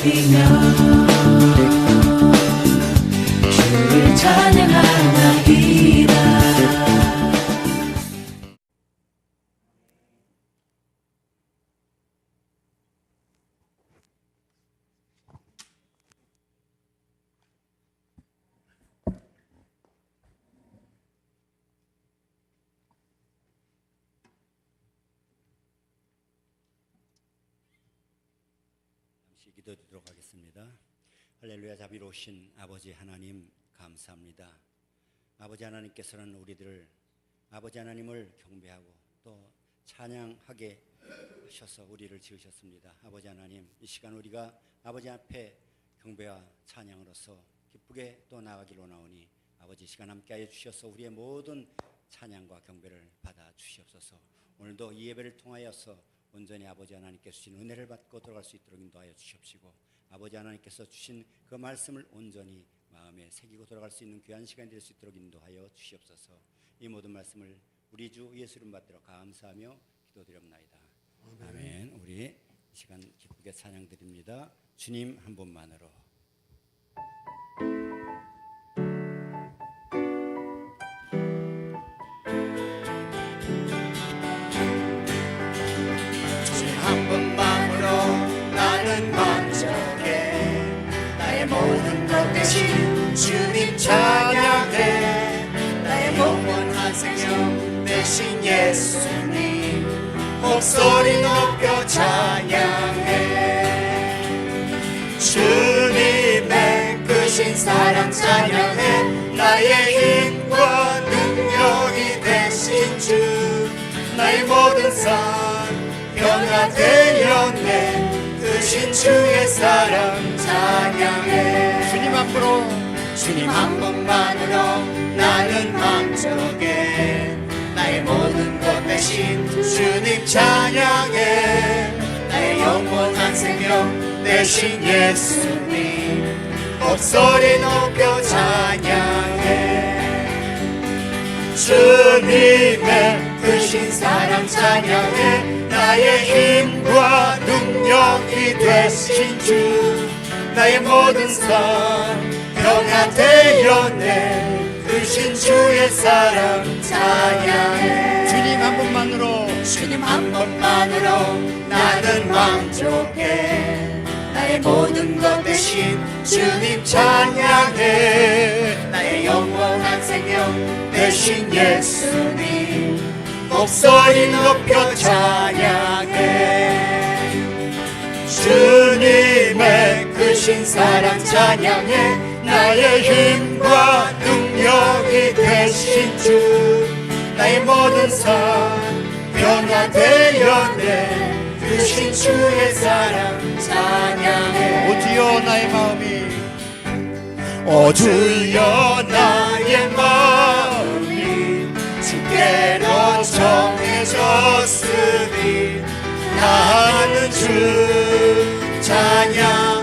높이며 주를 찬양하나이다. 기도드리도록 하겠습니다. 할렐루야. 자비로우신 아버지 하나님 감사합니다. 아버지 하나님께서는 우리들을 아버지 하나님을 경배하고 또 찬양하게 하셔서 우리를 지으셨습니다. 아버지 하나님, 이 시간 우리가 아버지 앞에 경배와 찬양으로서 기쁘게 또 나가기로 나오니 아버지 시간 함께하여 주셔서 우리의 모든 찬양과 경배를 받아 주시옵소서. 오늘도 이 예배를 통하여서 온전히 아버지 하나님께서 주신 은혜를 받고 들어갈 수 있도록 인도하여 주시옵시고, 아버지 하나님께서 주신 그 말씀을 온전히 마음에 새기고 돌아갈 수 있는 귀한 시간이 될 수 있도록 인도하여 주시옵소서. 이 모든 말씀을 우리 주 예수 이름 받들어 감사하며 기도드립나이다. 아멘. 우리 이 시간 기쁘게 찬양 드립니다. 주님 한 분만으로. 주님 찬양해. 나의 영원한 생명 되신 예수님 목소리 높여 찬양해. 주님의 크신 사랑 찬양해. 나의 힘과 능력이 되신 주, 나의 모든 삶 변화되었네. 크신 주의 사랑 찬양해. 주님 한 분만으로 나는 만족해. 나의 모든 것 대신 주님 찬양해. 나의 영원한 생명 되신 예수님 목소리 높여 찬양해. 주님의 크신 사랑 찬양해. 나의 힘과 능력이 되신 주, 나의 모든 삶 변화되었네. 크신 주의 사랑 찬양해. 주님 한 분만으로 나는 만족해. 나의 모든 것 대신 주님 찬양해. 나의 영원한 생명 되신 예수님 목소리 높여 찬양해. 주님의 크신 사랑 찬양해. 나의 힘과 능력이 되신 주, 나의 모든 삶 변화되었네. 크신 주의 사랑 찬양해. 오 주여 나의 마음이, 오 주여 나의 마음이 주께로 정해졌으니 나는 주 찬양하리라.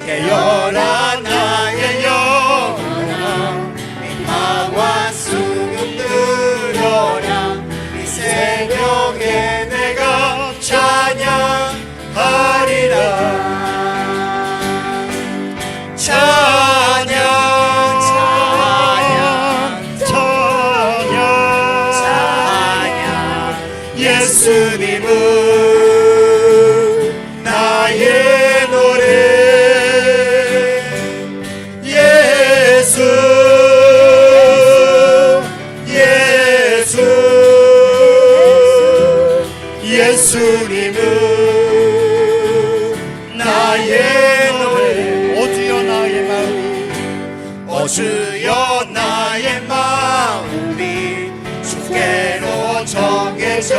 깨어라 나의 영혼아, 민마와 수금 들어라. 이 새벽에 내가 찬양하리라. 예수님은 나의 노래. 예수 예수님은 나의 노래. 오 주여 나의 마음이, 오 주여 나의 마음이 주께로 정해졌으니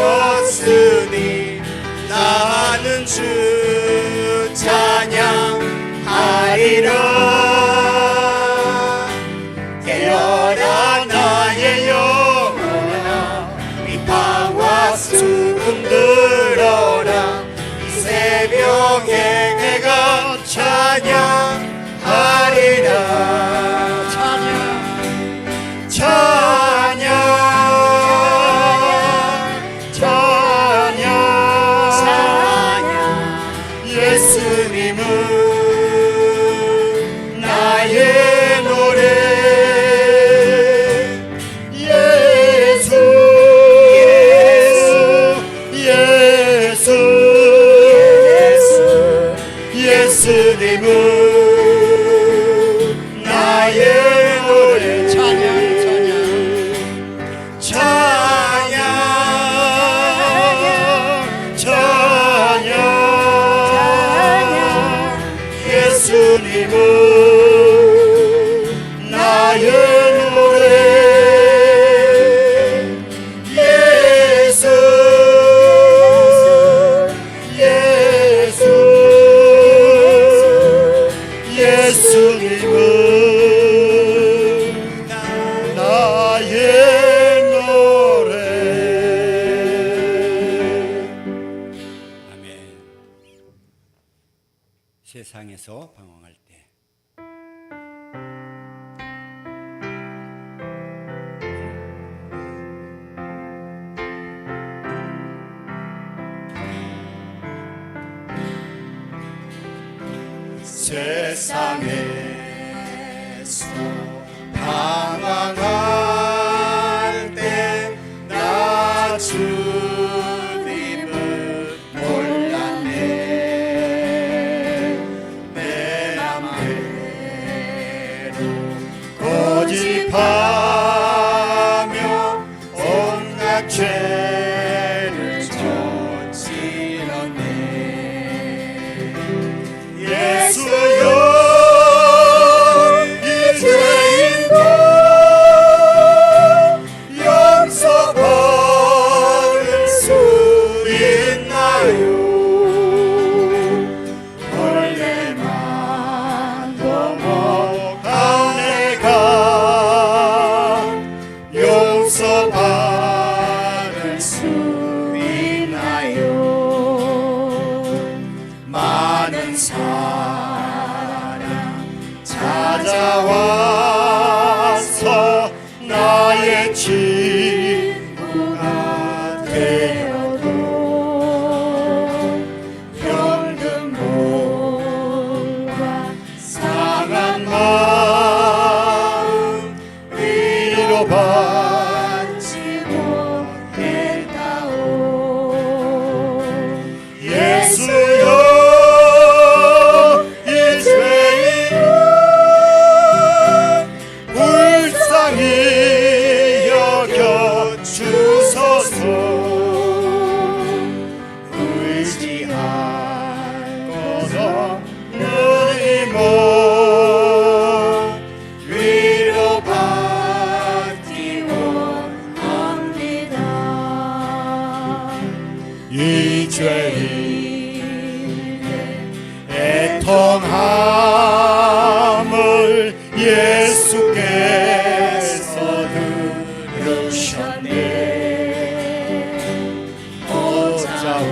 나는 주 찬양하리라. 깨어라 나의 영혼아, 비파와 수금 들어라. 이 새벽에 내가 찬양하리라. 찬양 세상에서 방황할 때 세상에서 방황할 때 나 주님을 몰랐네. 내 맘대로 고집하며 온갖 죄를 저질렀네. 예수여 많은 사랑 찾아와서 나의 친구가 되어도 병든 몸과 상한 마음 위로받지 못했다오. 예수여 이 죄인의 애통함을 예수께서 들으셨네. 보자온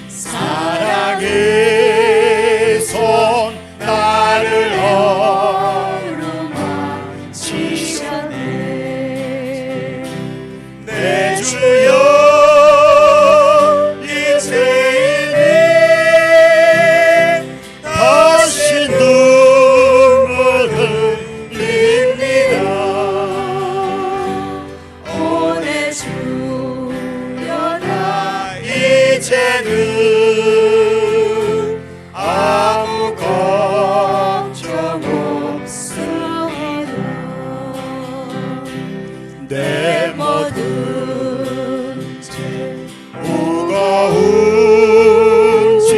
사랑의 손 나를 어루만지셨네. 내 주여 이제는 아무 걱정 없으리라. 내 모든 죄 무거운 짐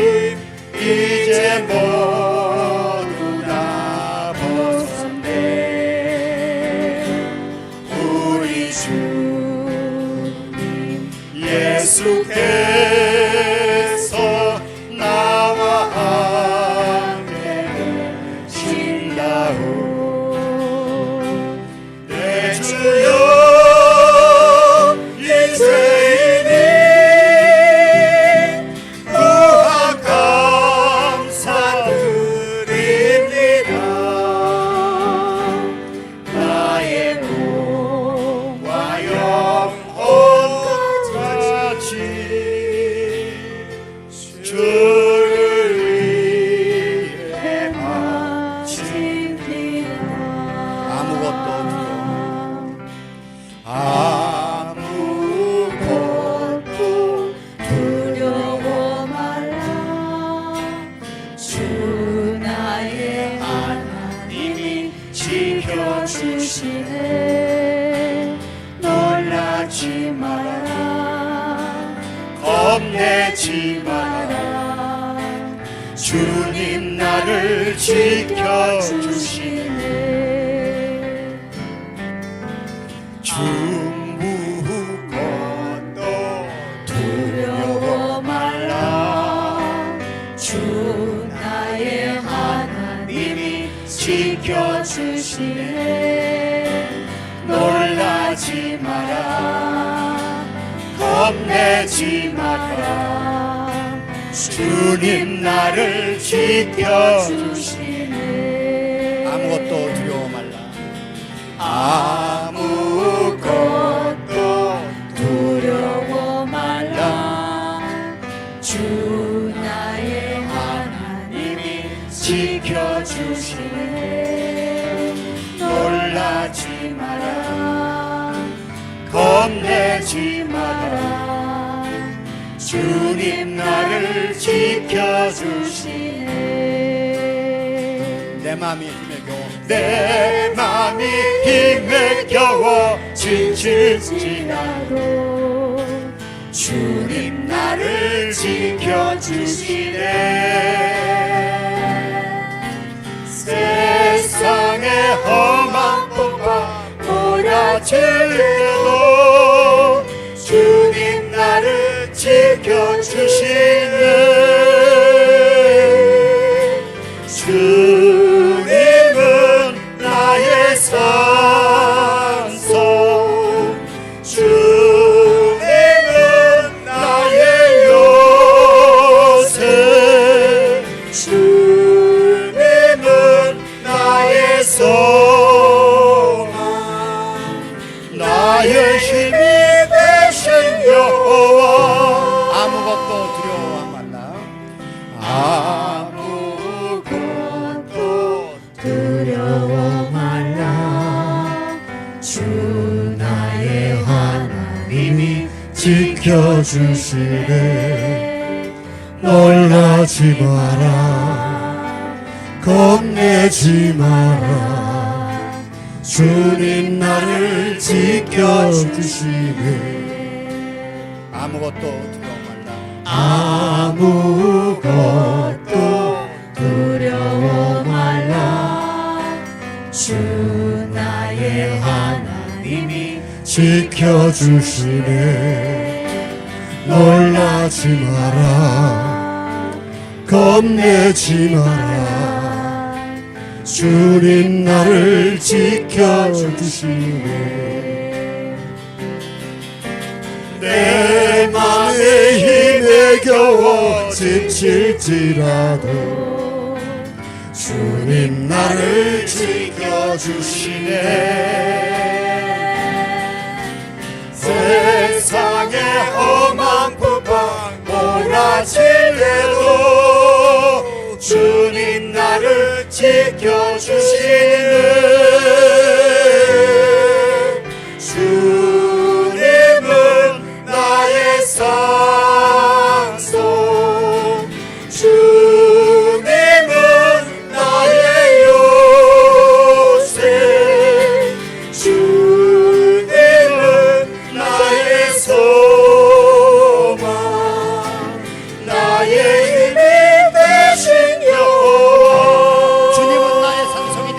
이제 모두 다 벗었네. 우리 주님 예수께서 나와 함께 계신다오. 내 주여 이 죄인이 무한 감사드립니다. 나의 몸과 영혼까지 주를 위해 바칩니다. 아무것도 두려워 말라. 주 나의 하나님이 지켜주시네. 놀라지 마라. 겁내지 마라. 주님 나를 지켜주시네. 무것도 두려워 말라. 주 나의 하나님이 지켜주시네. 놀라지 마라. 겁내지 마라. 주님 나를 지켜주시네. 아무것도 두려워 말라. 아무것도 두려워 말라. 주 나의 하나님이 지켜주시네. 놀라지 마라. 겁내지 마라. 주님 나를 지켜주시네. 내 마음이 힘에 겨워 내 맘이 힘에 겨워 지칠지라도 주님 나를 지켜주시네. 세상의 험한 폭파 몰아칠 때도 주님 나를 지켜주시네. 주님은 나의 산소, 주님은 나의 요새, 주님은 나의 소망, 나의 힘이 되신 여호와. 아무것도 두려워 말라. 아무것도 두려워 말라. 주 나의 하나님이 지켜주시네. 놀라지 마라. 겁내지 마라. 주님 나를 지켜주시네. 아무것도 두려워 말라. 아무것도 두려워 말라. 주 나의 하나님이 지켜주시네. 놀라지 마라. 겁내지 마라. 주님 나를 지켜주시네. 내 맘의 힘에 겨워 지칠지라도 주님 나를 지켜주시네. 세상의 험한 풍파 몰아칠 때도 주님 나를 지켜주시네. 주님은 나의 산소, 주님은 나의 요새, 주님은 나의 소망, 나의 힘이 되신 여호와. 주님은 나의 산성이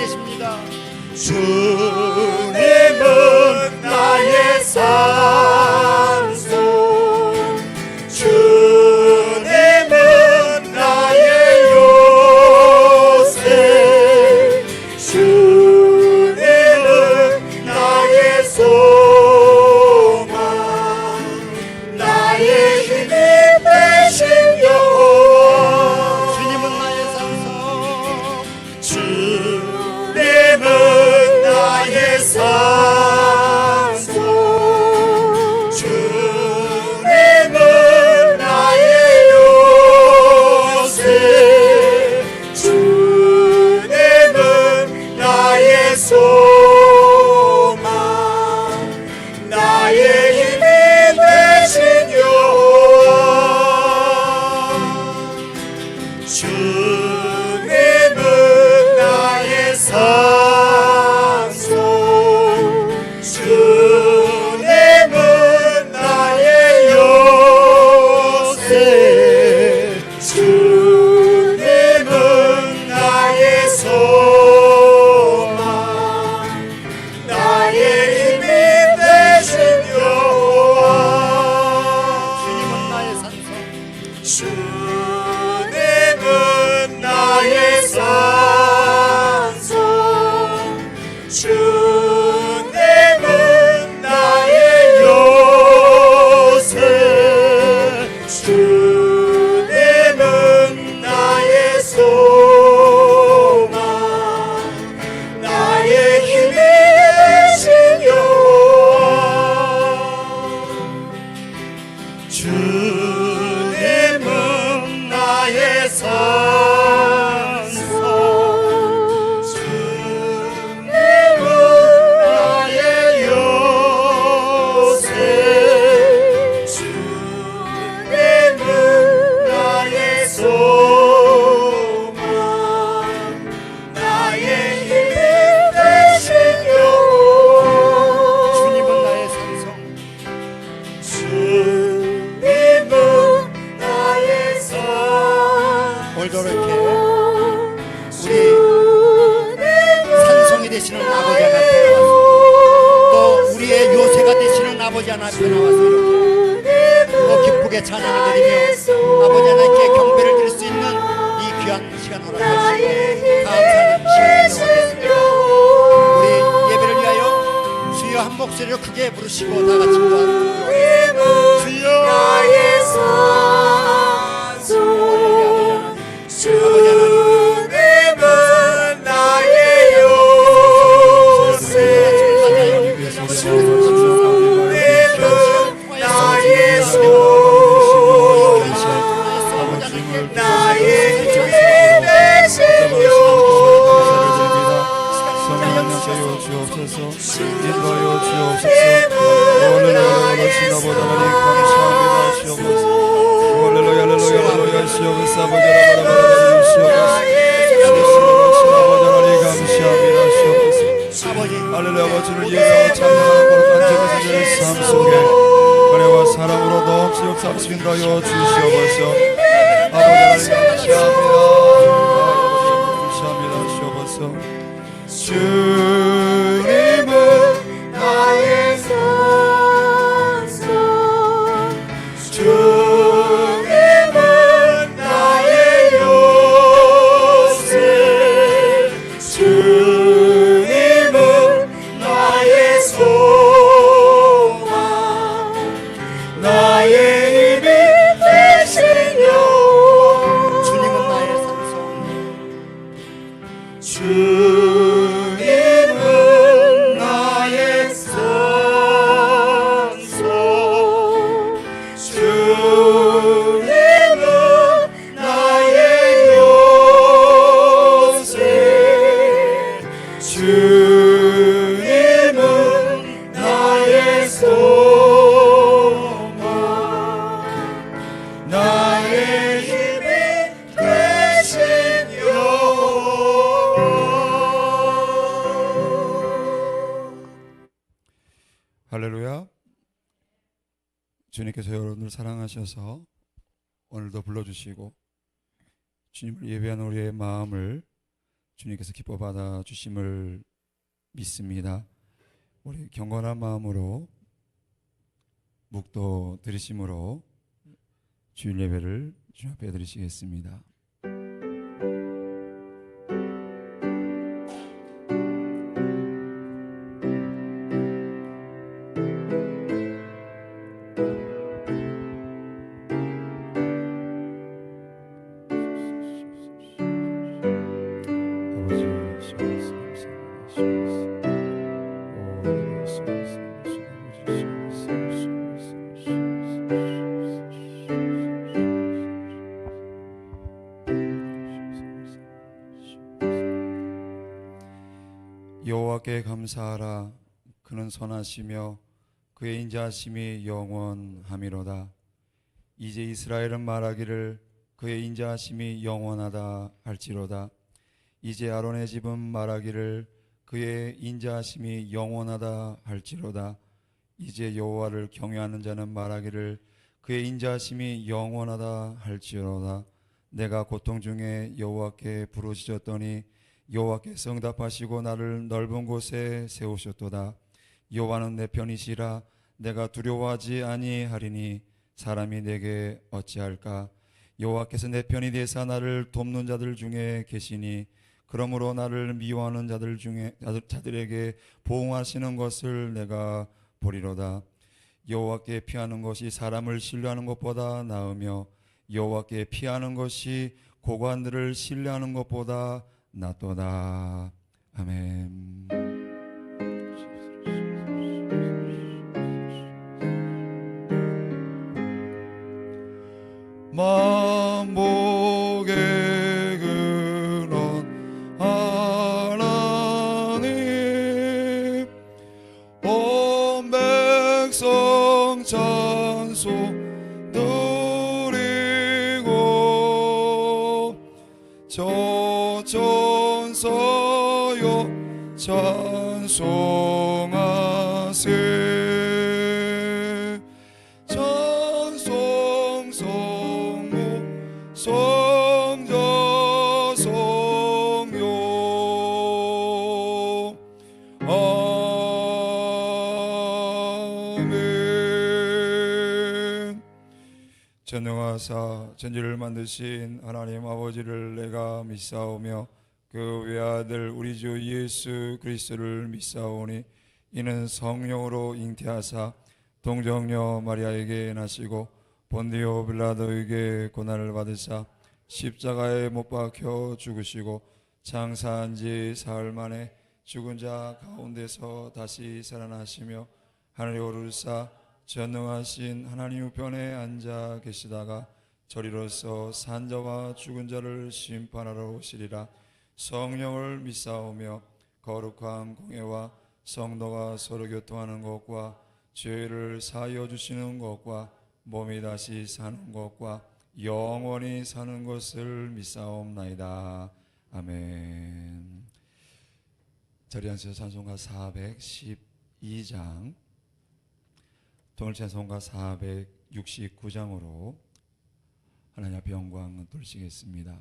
주님은 나의 산성 주님은 나의 요새 주님은 나의 소망 나의 힘이 되신 여호와 주님은 나의 산성 주님은 나의 오늘도 이렇게 우리 산성이 되시는 아버지 하나님 앞에 나와서 또 우리의 요새가 되시는 아버지 하나님 앞에 나와서 이렇게 또 기쁘게 찬양을 드리며 아버지 하나님께 경배를 드릴 수 있는 이 귀한 시간 허락하시고 감사하는 시간을 갖겠습니다. 우리 예배를 위하여 주여 한 목소리로 크게 부르시고 다 같이 기도하겠습니다. 주여 아버지 하나님 주님은 나의 요새 주님은 나의 소망 나의 힘이 되신 여호와 주옵소서 인도하여 주옵소서 할렐루야 신아버지 하나님 감사합니다 주옵소서 할렐루야 할렐루야 할렐루야 주옵소서 아버지 하나님 신아버지 하나님 감사합니다 주옵소서 할렐루야 아버지를 예배하고 찬양하는 거룩한 제사장의 삶 속에 은혜와 사랑으로 넘치 역사하시는 거여 주시옵소서 아버지 하나님 감사합니다 주옵소서 주님은 나의 산성 주님은 나의 요새 주님은 나의 소망 나의 힘이 되신 여호와 주님은 나의 산성 주님은 나의 산성 주님은 나의 요새 주님은 나의 소망 나의 힘이 되신 할렐루야. 주님께서 여러분을 사랑하셔서 오늘도 불러주시고 주님을 예배하는 우리의 마음을 주님께서 기뻐 받아 주심을 믿습니다. 우리 경건한 마음으로 묵도 드리심으로 주일 예배를 주님 앞에 드리시겠습니다. 여호와께 감사하라. 그는 선하시며 그의 인자하심이 영원함이로다. 이제 이스라엘은 말하기를 그의 인자하심이 영원하다 할지로다. 이제 아론의 집은 말하기를 그의 인자하심이 영원하다 할지로다. 이제 여호와를 경외하는 자는 말하기를 그의 인자하심이 영원하다 할지로다. 내가 고통 중에 여호와께 부르짖었더니 여호와께서 응답하시고 나를 넓은 곳에 세우셨도다. 여호와는 내 편이시라. 내가 두려워하지 아니하리니 사람이 내게 어찌할까. 여호와께서 내 편이 되사 나를 돕는 자들 중에 계시니 그러므로 나를 미워하는 자들에게 보응하시는 것을 내가 보리로다. 여호와께 피하는 것이 사람을 신뢰하는 것보다 나으며 여호와께 피하는 것이 고관들을 신뢰하는 것보다 낫도다. 아멘. 만복의 근원 하나님 온 백성 찬송 드리고 저천사여 찬송하세 찬송 성모 성자 성령 아멘. 전능하사 천지를 만드신 하나님 아버지를 내가 믿사오며 그 외아들 우리 주 예수 그리스도를 믿사오니 이는 성령으로 잉태하사 동정녀 마리아에게 나시고 본디오 빌라도에게 고난을 받으사 십자가에 못 박혀 죽으시고 장사한 지 사흘 만에 죽은 자 가운데서 다시 살아나시며 하늘에 오르사 전능하신 하나님 우편에 앉아 계시다가 저리로서 산자와 죽은 자를 심판하러 오시리라. 성령을 믿사오며 거룩한 공예와 성도가 서로 교통하는 것과 죄를 사하여 주시는 것과 몸이 다시 사는 것과 영원히 사는 것을 믿사옵나이다. 아멘. 자리에 앉으셔서 찬송가 412장 동일 찬송가 469장으로 하나님 앞에 영광 돌리시겠습니다.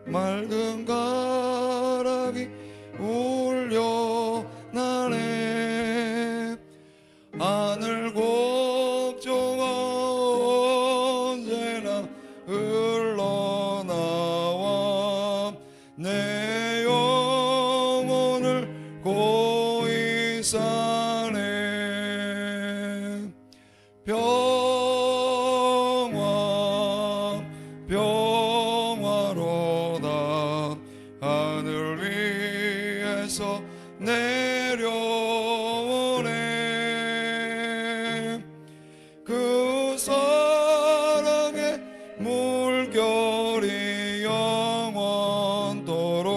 맑은 가락이 울려 나네 하늘 곡조가 언제나 흘러나와 내 영혼을 고이 사네 평화 평화로다 하늘 위에서 내려오네 그 사랑의 물결이 영원토록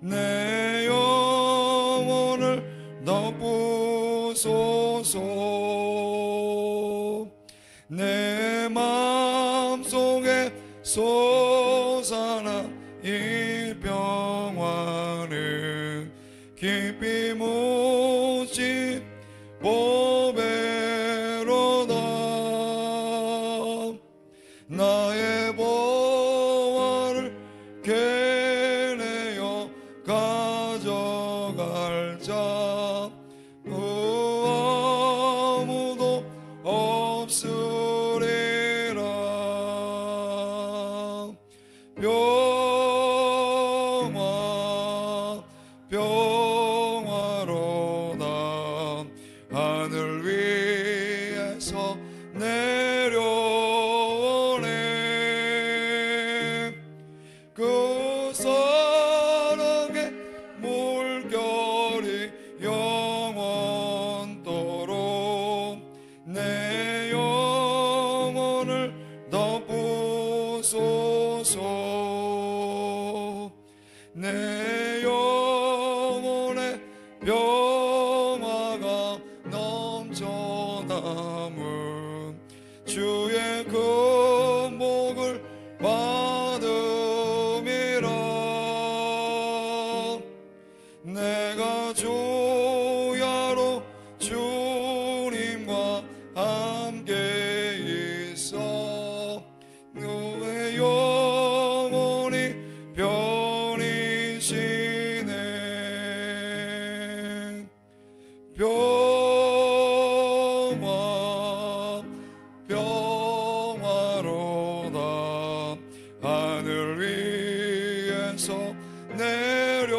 내 영혼을 덮으소서 내 마음속에 솟아난 이 평화는 깊이 묻힌 보배로다 나의 보화를 깨내어 가져갈 자 아무도 없으리라 평화 평화로다 하늘 위에서 내려오네 그 사랑의 물결이 영원토록 내 영혼을 덮으소서 내 영혼에 평화가 넘쳐 남은 주의 금복을 받음이라 내가 주야로 주님과 함께 있어 너의 영혼이 편이시네 평화 평화로다 하늘 위에서 내려오네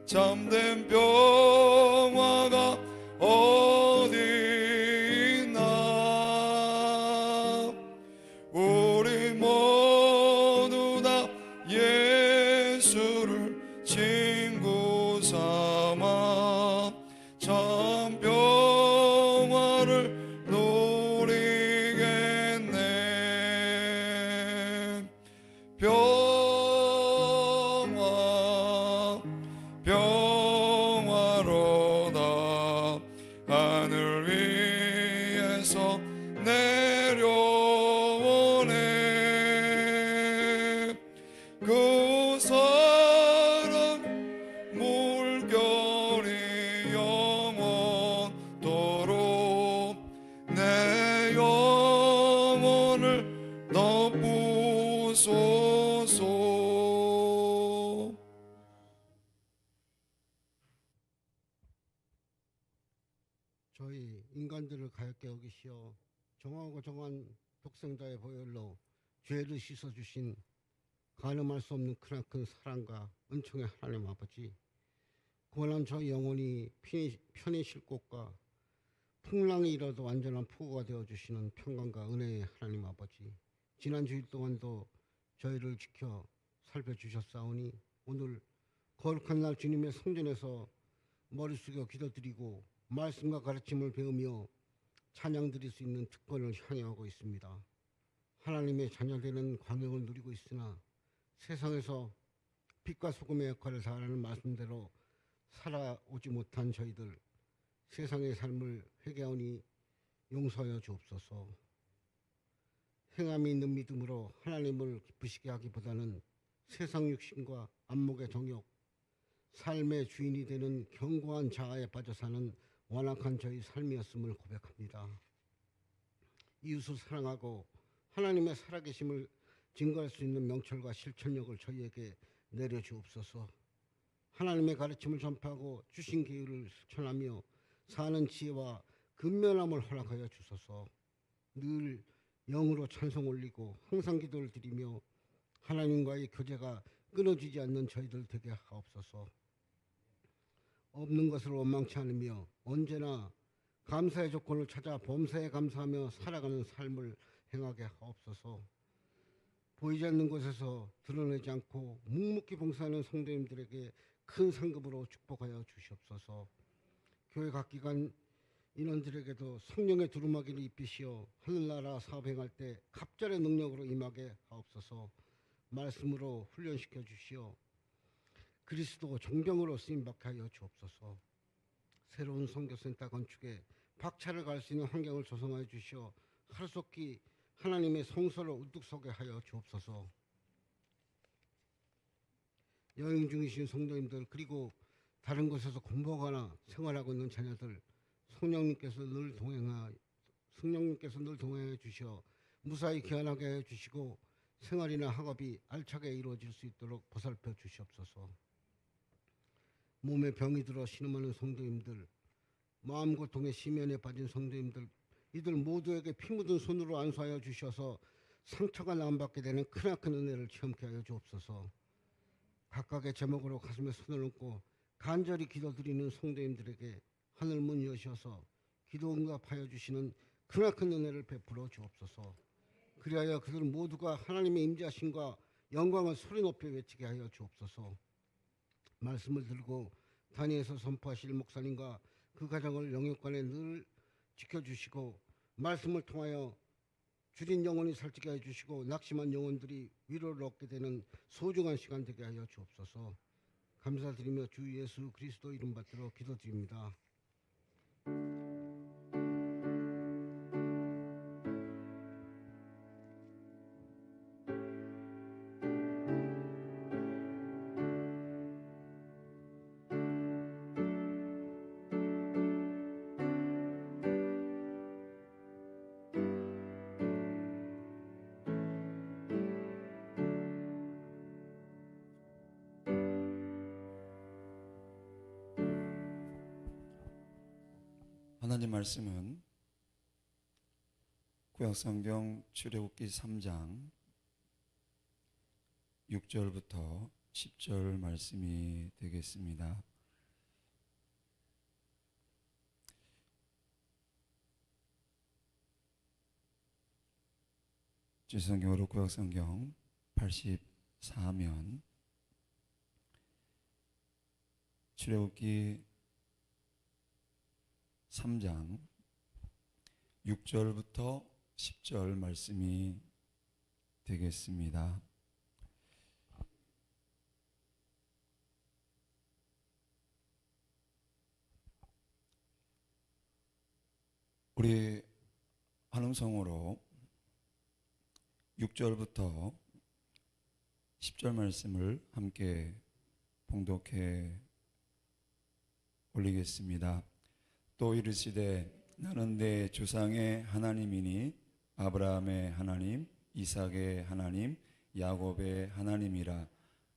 참된 평화가 어디 있나. 우리 모두 다 예수를 친구 삼아 참 평화를 누리겠네. 평화로다 하늘 위에서 내려오네. 그 사랑 물결이 영원토록 내 영혼을 덮으소서. 저희 인간들을 가엽게 여기시어 정하고 정한 독생자의 보혈로 죄를 씻어주신 가늠할 수 없는 크나큰 사랑과 은총의 하나님 아버지, 고난 저희 영혼이 편히 쉴 곳과 풍랑이 일어도 완전한 포구가 되어주시는 평강과 은혜의 하나님 아버지, 지난 주일 동안도 저희를 지켜 살펴주셨사오니 오늘 거룩한 날 주님의 성전에서 머리 숙여 기도드리고 말씀과 가르침을 배우며 찬양 드릴 수 있는 특권을 향유하고 있습니다. 하나님의 자녀되는 광역을 누리고 있으나 세상에서 빛과 소금의 역할을 다하는 말씀대로 살아오지 못한 저희들, 세상의 삶을 회개하오니 용서하여 주옵소서. 행함이 있는 믿음으로 하나님을 기쁘시게 하기보다는 세상 육신과 안목의 정욕, 삶의 주인이 되는 견고한 자아에 빠져 사는 완악한 저희 삶이었음을 고백합니다. 이웃을 사랑하고 하나님의 살아계심을 증거할 수 있는 명철과 실천력을 저희에게 내려주옵소서. 하나님의 가르침을 전파하고 주신 계율을 실천하며 사는 지혜와 근면함을 허락하여 주소서. 늘 영으로 찬송 올리고 항상 기도를 드리며 하나님과의 교제가 끊어지지 않는 저희들 되게 하옵소서. 없는 것을 원망치 않으며 언제나 감사의 조건을 찾아 범사에 감사하며 살아가는 삶을 행하게 하옵소서. 보이지 않는 곳에서 드러내지 않고 묵묵히 봉사하는 성도님들에게 큰 상급으로 축복하여 주시옵소서. 교회 각 기관 인원들에게도 성령의 두루마기를 입히시어 하늘나라 사업 행할 때 갑절의 능력으로 임하게 하옵소서. 말씀으로 훈련시켜 주시어 그리스도 종병으로 쓰임받게 하여 주옵소서. 새로운 선교센터 건축에 박차를 갈 수 있는 환경을 조성하여 주시어 하루속히 하나님의 성소를 우뚝 서게 하여 주옵소서. 여행 중이신 성도님들 그리고 다른 곳에서 공부하거나 생활하고 있는 자녀들 성령님께서 늘 동행해 주시어 무사히 귀환하게 해 주시고 생활이나 학업이 알차게 이루어질 수 있도록 보살펴 주시옵소서. 몸에 병이 들어 신음하는 성도님들, 마음 고통의 심연에 빠진 성도님들, 이들 모두에게 피 묻은 손으로 안수하여 주셔서 상처가 나음받게 되는 크나큰 은혜를 체험케 하여 주옵소서. 각각의 제목으로 가슴에 손을 얹고 간절히 기도드리는 성도님들에게 하늘 문 여셔서 기도 응답하여 주시는 크나큰 은혜를 베풀어 주옵소서. 그리하여 그들 모두가 하나님의 임재하심과 영광을 소리 높여 외치게 하여 주옵소서. 말씀을 들고 단위에서 선포하실 목사님과 그 가정을 영역관에 늘 지켜주시고 말씀을 통하여 줄인 영혼이 살찌게 해주시고 낙심한 영혼들이 위로를 얻게 되는 소중한 시간 되게 하여 주옵소서. 감사드리며 주 예수 그리스도 이름 받들어 기도드립니다. 하나님 말씀은 구약성경 출애굽기 3장 6절부터 10절 말씀이 되겠습니다. 주성경으로 구약성경 84면 출애굽기 3장 6절부터 10절 말씀이 되겠습니다. 우리 한음성으로 6절부터 10절 말씀을 함께 봉독해 올리겠습니다. 또 이르시되 나는 내 조상의 하나님이니 아브라함의 하나님, 이삭의 하나님, 야곱의 하나님이라.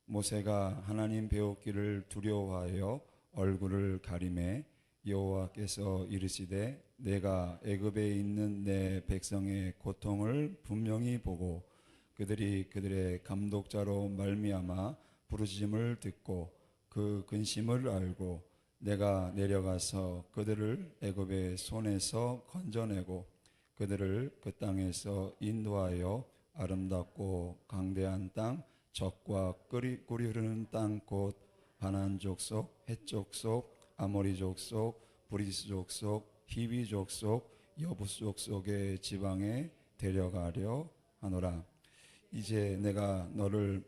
모세가 하나님 배웠기를 두려워하여 얼굴을 가리매 여호와께서 이르시되 내가 애굽에 있는 내 백성의 고통을 분명히 보고 그들이 그들의 감독자로 말미암아 부르짖음을 듣고 그 근심을 알고 내가 내려가서 그들을 애굽의 손에서 건져내고 그들을 그 땅에서 인도하여 아름답고 강대한 땅 젖과 꿀이 흐르는 땅 곧 가나안 족속, 헷 족속, 아모리 족속, 브리스 족속, 히위 족속, 여부스 족속의 지방에 데려가려 하노라. 이제 내가 너를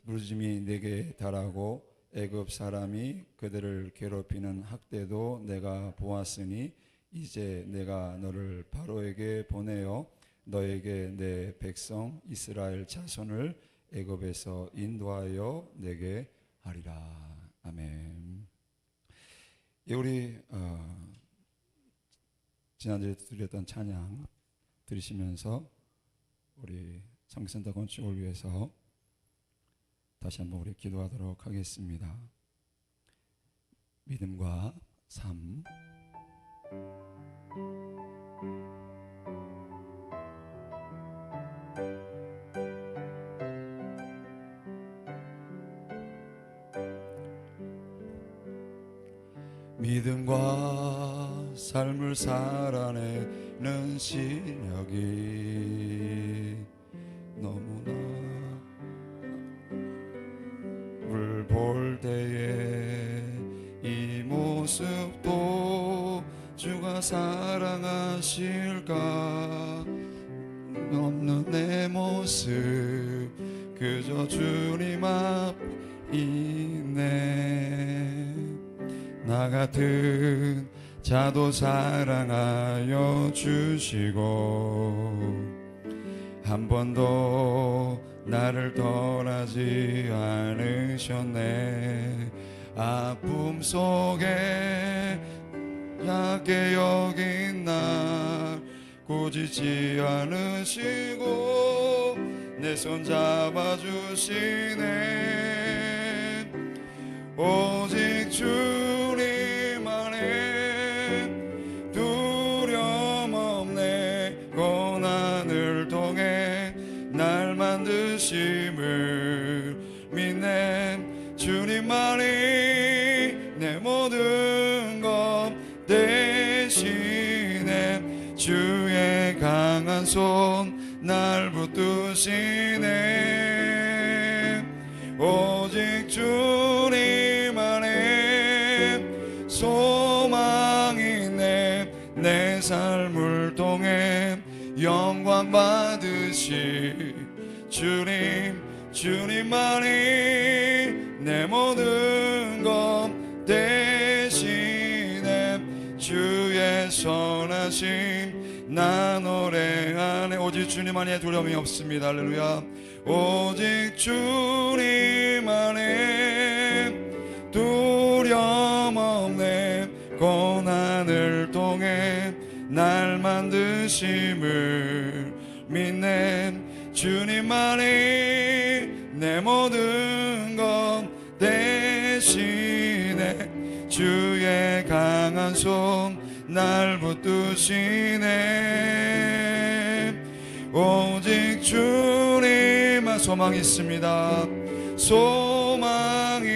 부르짖음이 내게 달하고 애굽 사람이 그들을 괴롭히는 학대도 내가 보았으니 이제 내가 너를 바로에게 보내어 너에게 내 백성 이스라엘 자손을 애굽에서 인도하여 내게 하리라. 아멘. 예, 우리 지난주에 드렸던 찬양 들으시면서 우리 성기센터 건축을 위해서 다시 한번 우리 기도하도록 하겠습니다. 믿음과 삶. 믿음과 삶을 살아내는 실력이 너무나 물 볼 때에 이 모습도 주가 사랑하실까 없는 내 모습 그저 주님 앞이네. 나 같은 자도 사랑하여 주시고 한 번도 나를 떠나지 않으셨네. 아픔 속에 약게 여긴 날 꾸짖지 않으시고 내 손 잡아주시네. 오직 주님 안에 두려움 없네. 고난을 통해 날 만드심을 믿네. 주님만이 내 모든 것 대신에 주의 강한 손 날 붙드시네. 오직 주님 안에 소망이 내 삶을 통해 영광 받으시 주님만이 내 모든 것 대신에 주의 선하심 나 노래하네. 오직 주님 안에 두려움이 없습니다. 할렐루야. 오직 주님 안에 두려움 없네. 고난을 통해 날 만드심을 믿네. 주님만이 내 모든 것 대신에 주의 강한 손 날 붙드시네. 오직 주님만 소망이 있습니다. 소망이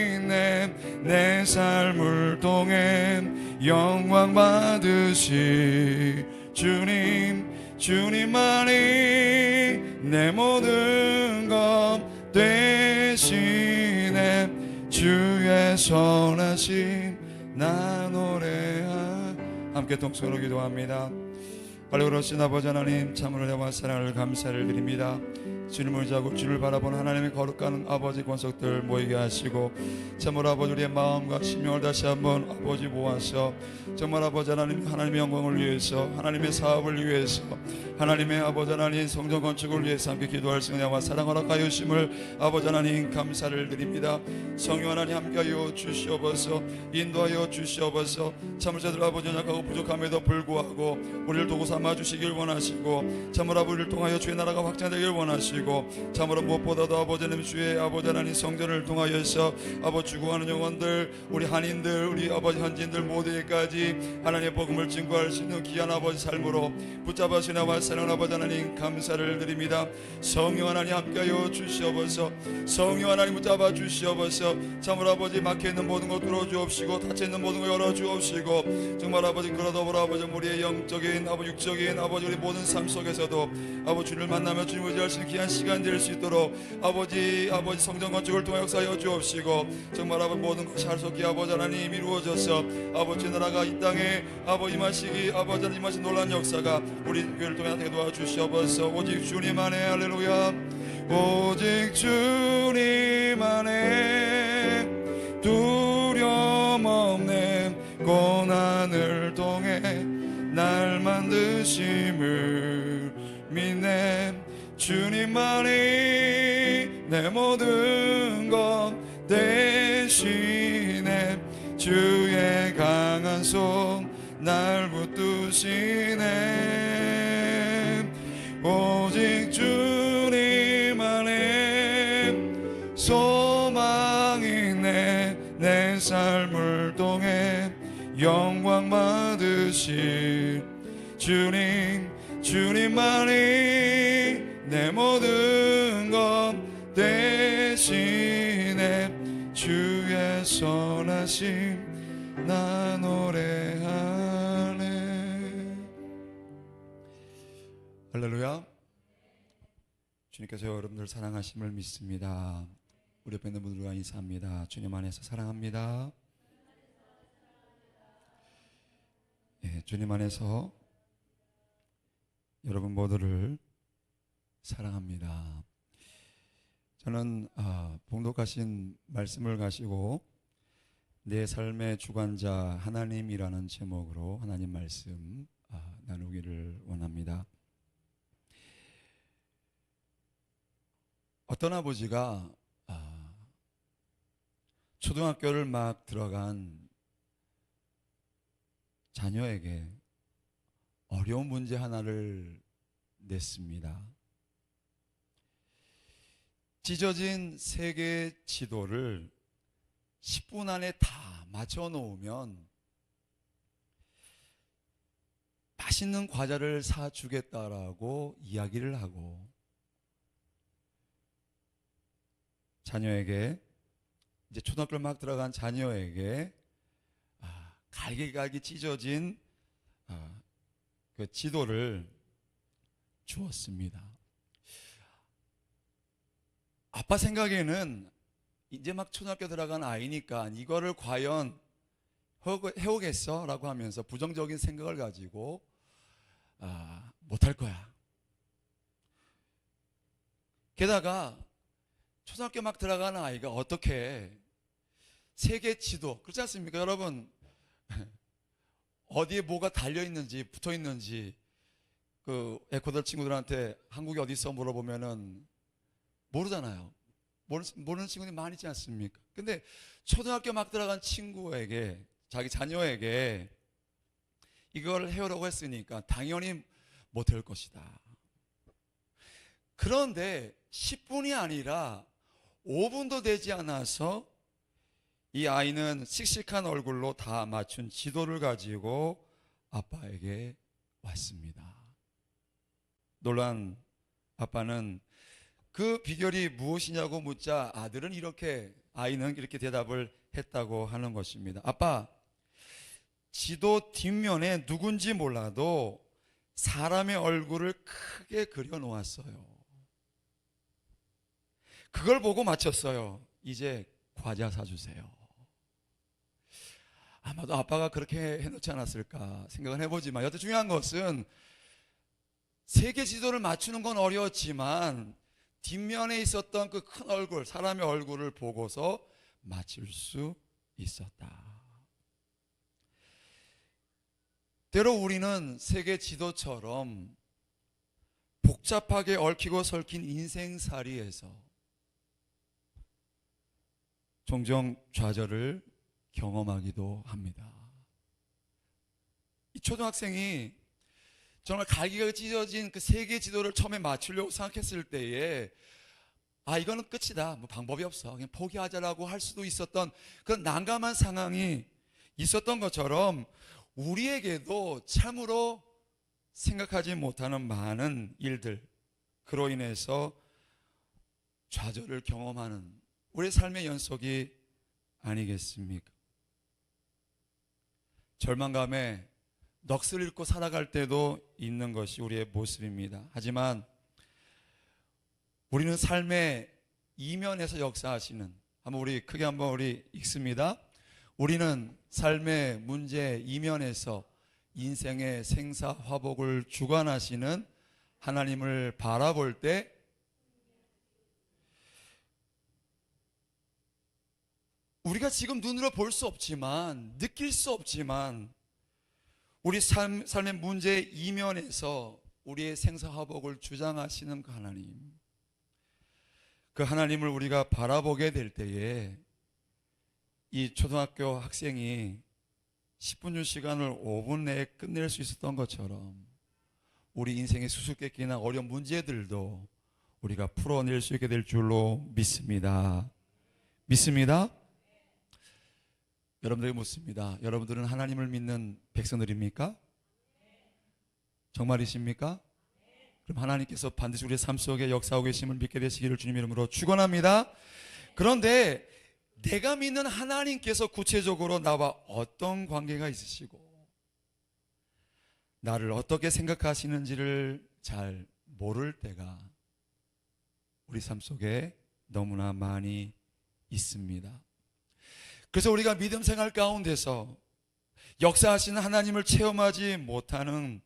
내 삶을 통해 영광 받으시 주님 주님만이 내 모든 것 되시네. 주의 선하심 나 노래하. 함께 동성으로 기도합니다. 할렐루야. 아버지 하나님, 참으로 내와 사랑을 감사를 드립니다. 주님을 자고 주를 바라보는 하나님의 거룩한 아버지 권속들 모이게 하시고, 참으로 아버지 우리의 마음과 심령을 다시 한번 아버지 모아서 정말 아버지 하나님, 하나님의 영광을 위해서, 하나님의 사업을 위해서, 하나님의 아버지 하나님 성전 건축을 위해서 함께 기도할 수 있는 야와 사랑 허락하여 주심을 아버지 하나님 감사를 드립니다. 성령 하나님 함께하여 주시옵소서. 인도하여 주시옵소서. 참으로 저들 아버지 연약하고 부족함에도 불구하고 우리를 도구 삼아 주시길 원하시고, 참으로 우리를 통하여 주의 나라가 확장되길 원하시고, 참으로 무엇보다도 아버지 하나님 주의 아버지 하나님 성전을 통하여서 아버지 죽어가는 영혼들, 우리 한인들, 우리 아버지 현지인들 모두에게까지 하나님의 복음을 증거할 수 있는 귀한 아버지 삶으로 붙잡아 주시나 와 사랑하는 아버지 하나님 감사를 드립니다. 성령 하나님 함께하여 주시옵소서. 성령 하나님 붙잡아 주시옵소서. 참으로 아버지 막혀있는 모든 것 뚫어주옵시고, 닫혀있는 모든 것 열어주옵시고, 정말 아버지 그러더불어 아버지 우리의 영적인 아버지 육적인 아버지 우리 모든 삶 속에서도 아버지 주를 만나며 주님을 의지할 수 있는 귀한 시간 될 수 있도록 아버지 성전 건축을 통해 역사하여 주옵시고, 정말 아버지 모든 것이 하루속히 아버지 하나님 이루어져서 아버지 나라가 이 땅에 아버지 임하시기 아버지 하나님 임하신 놀라운 역사가 우리 교회를 통해 나타나게 도와주시옵소서. 오직 주님 안에 할렐루야. 오직 주님 안에 두려움 없는 고난을 통해 날 만드심을 믿네. 주님만이 내 모든 것 대신에 주의 강한 손 날 붙드시네. 오직 주님 안에 소망이 있네. 내 삶을 통해 영광 받으실 주님만이 내 모든 것 대신에 주의 선하심 나 노래하네. 할렐루야. 주님께서 여러분들 사랑하심을 믿습니다. 우리 옆에 있는 분들과 인사합니다. 주님 안에서 사랑합니다. 예, 주님 안에서 여러분 모두를 사랑합니다. 저는 봉독하신 말씀을 가지고 내 삶의 주관자 하나님이라는 제목으로 하나님 말씀 나누기를 원합니다. 어떤 아버지가 초등학교를 막 들어간 자녀에게 어려운 문제 하나를 냈습니다. 찢어진 세계 지도를 10분 안에 다 맞춰 놓으면 맛있는 과자를 사주겠다라고 이야기를 하고, 자녀에게, 이제 초등학교를 막 들어간 자녀에게 갈기갈기 찢어진 그 지도를 주었습니다. 아빠 생각에는 이제 막 초등학교 들어간 아이니까 이거를 과연 해오겠어? 라고 하면서 부정적인 생각을 가지고 못할 거야. 게다가 초등학교 막 들어가는 아이가 어떻게 세계 지도, 그렇지 않습니까? 여러분, 어디에 뭐가 달려있는지 붙어있는지 그 에콰도르 친구들한테 한국이 어디 있어 물어보면은 모르잖아요. 모르는 친구들이 많이 있지 않습니까? 근데 초등학교 막 들어간 친구에게, 자기 자녀에게 이걸 해오라고 했으니까 당연히 못할 것이다. 그런데 10분이 아니라 5분도 되지 않아서 이 아이는 씩씩한 얼굴로 다 맞춘 지도를 가지고 아빠에게 왔습니다. 놀란 아빠는 그 비결이 무엇이냐고 묻자 아이는 이렇게 대답을 했다고 하는 것입니다. 아빠, 지도 뒷면에 누군지 몰라도 사람의 얼굴을 크게 그려 놓았어요. 그걸 보고 맞췄어요. 이제 과자 사주세요. 아마도 아빠가 그렇게 해놓지 않았을까 생각은 해보지만, 여튼 중요한 것은 세계 지도를 맞추는 건 어려웠지만 뒷면에 있었던 그 큰 얼굴, 사람의 얼굴을 보고서 맞출 수 있었다. 때로 우리는 세계 지도처럼 복잡하게 얽히고 설킨 인생살이에서 종종 좌절을 경험하기도 합니다. 이 초등학생이 정말 갈기가 찢어진 그 세계 지도를 처음에 맞추려고 생각했을 때에 이거는 끝이다, 뭐 방법이 없어, 그냥 포기하자라고 할 수도 있었던 그런 난감한 상황이 있었던 것처럼 우리에게도 참으로 생각하지 못하는 많은 일들, 그로 인해서 좌절을 경험하는 우리의 삶의 연속이 아니겠습니까? 절망감에 넋을 잃고 살아갈 때도 있는 것이 우리의 모습입니다. 하지만 우리는 삶의 이면에서 역사하시는, 우리 크게 한번 읽습니다. 우리는 삶의 문제 이면에서 인생의 생사화복을 주관하시는 하나님을 바라볼 때 우리가 지금 눈으로 볼 수 없지만, 느낄 수 없지만 우리 삶의 문제 이면에서 우리의 생사화복을 주장하시는 그 하나님, 그 하나님을 우리가 바라보게 될 때에 이 초등학교 학생이 10분 준 시간을 5분 내에 끝낼 수 있었던 것처럼 우리 인생의 수수께끼나 어려운 문제들도 우리가 풀어낼 수 있게 될 줄로 믿습니다. 믿습니다? 여러분들에게 묻습니다. 여러분들은 하나님을 믿는 백성들입니까? 정말이십니까? 그럼 하나님께서 반드시 우리의 삶 속에 역사하고 계심을 믿게 되시기를 주님 이름으로 축원합니다. 그런데 내가 믿는 하나님께서 구체적으로 나와 어떤 관계가 있으시고 나를 어떻게 생각하시는지를 잘 모를 때가 우리 삶 속에 너무나 많이 있습니다. 그래서 우리가 믿음 생활 가운데서 역사하시는 하나님을 체험하지 못하는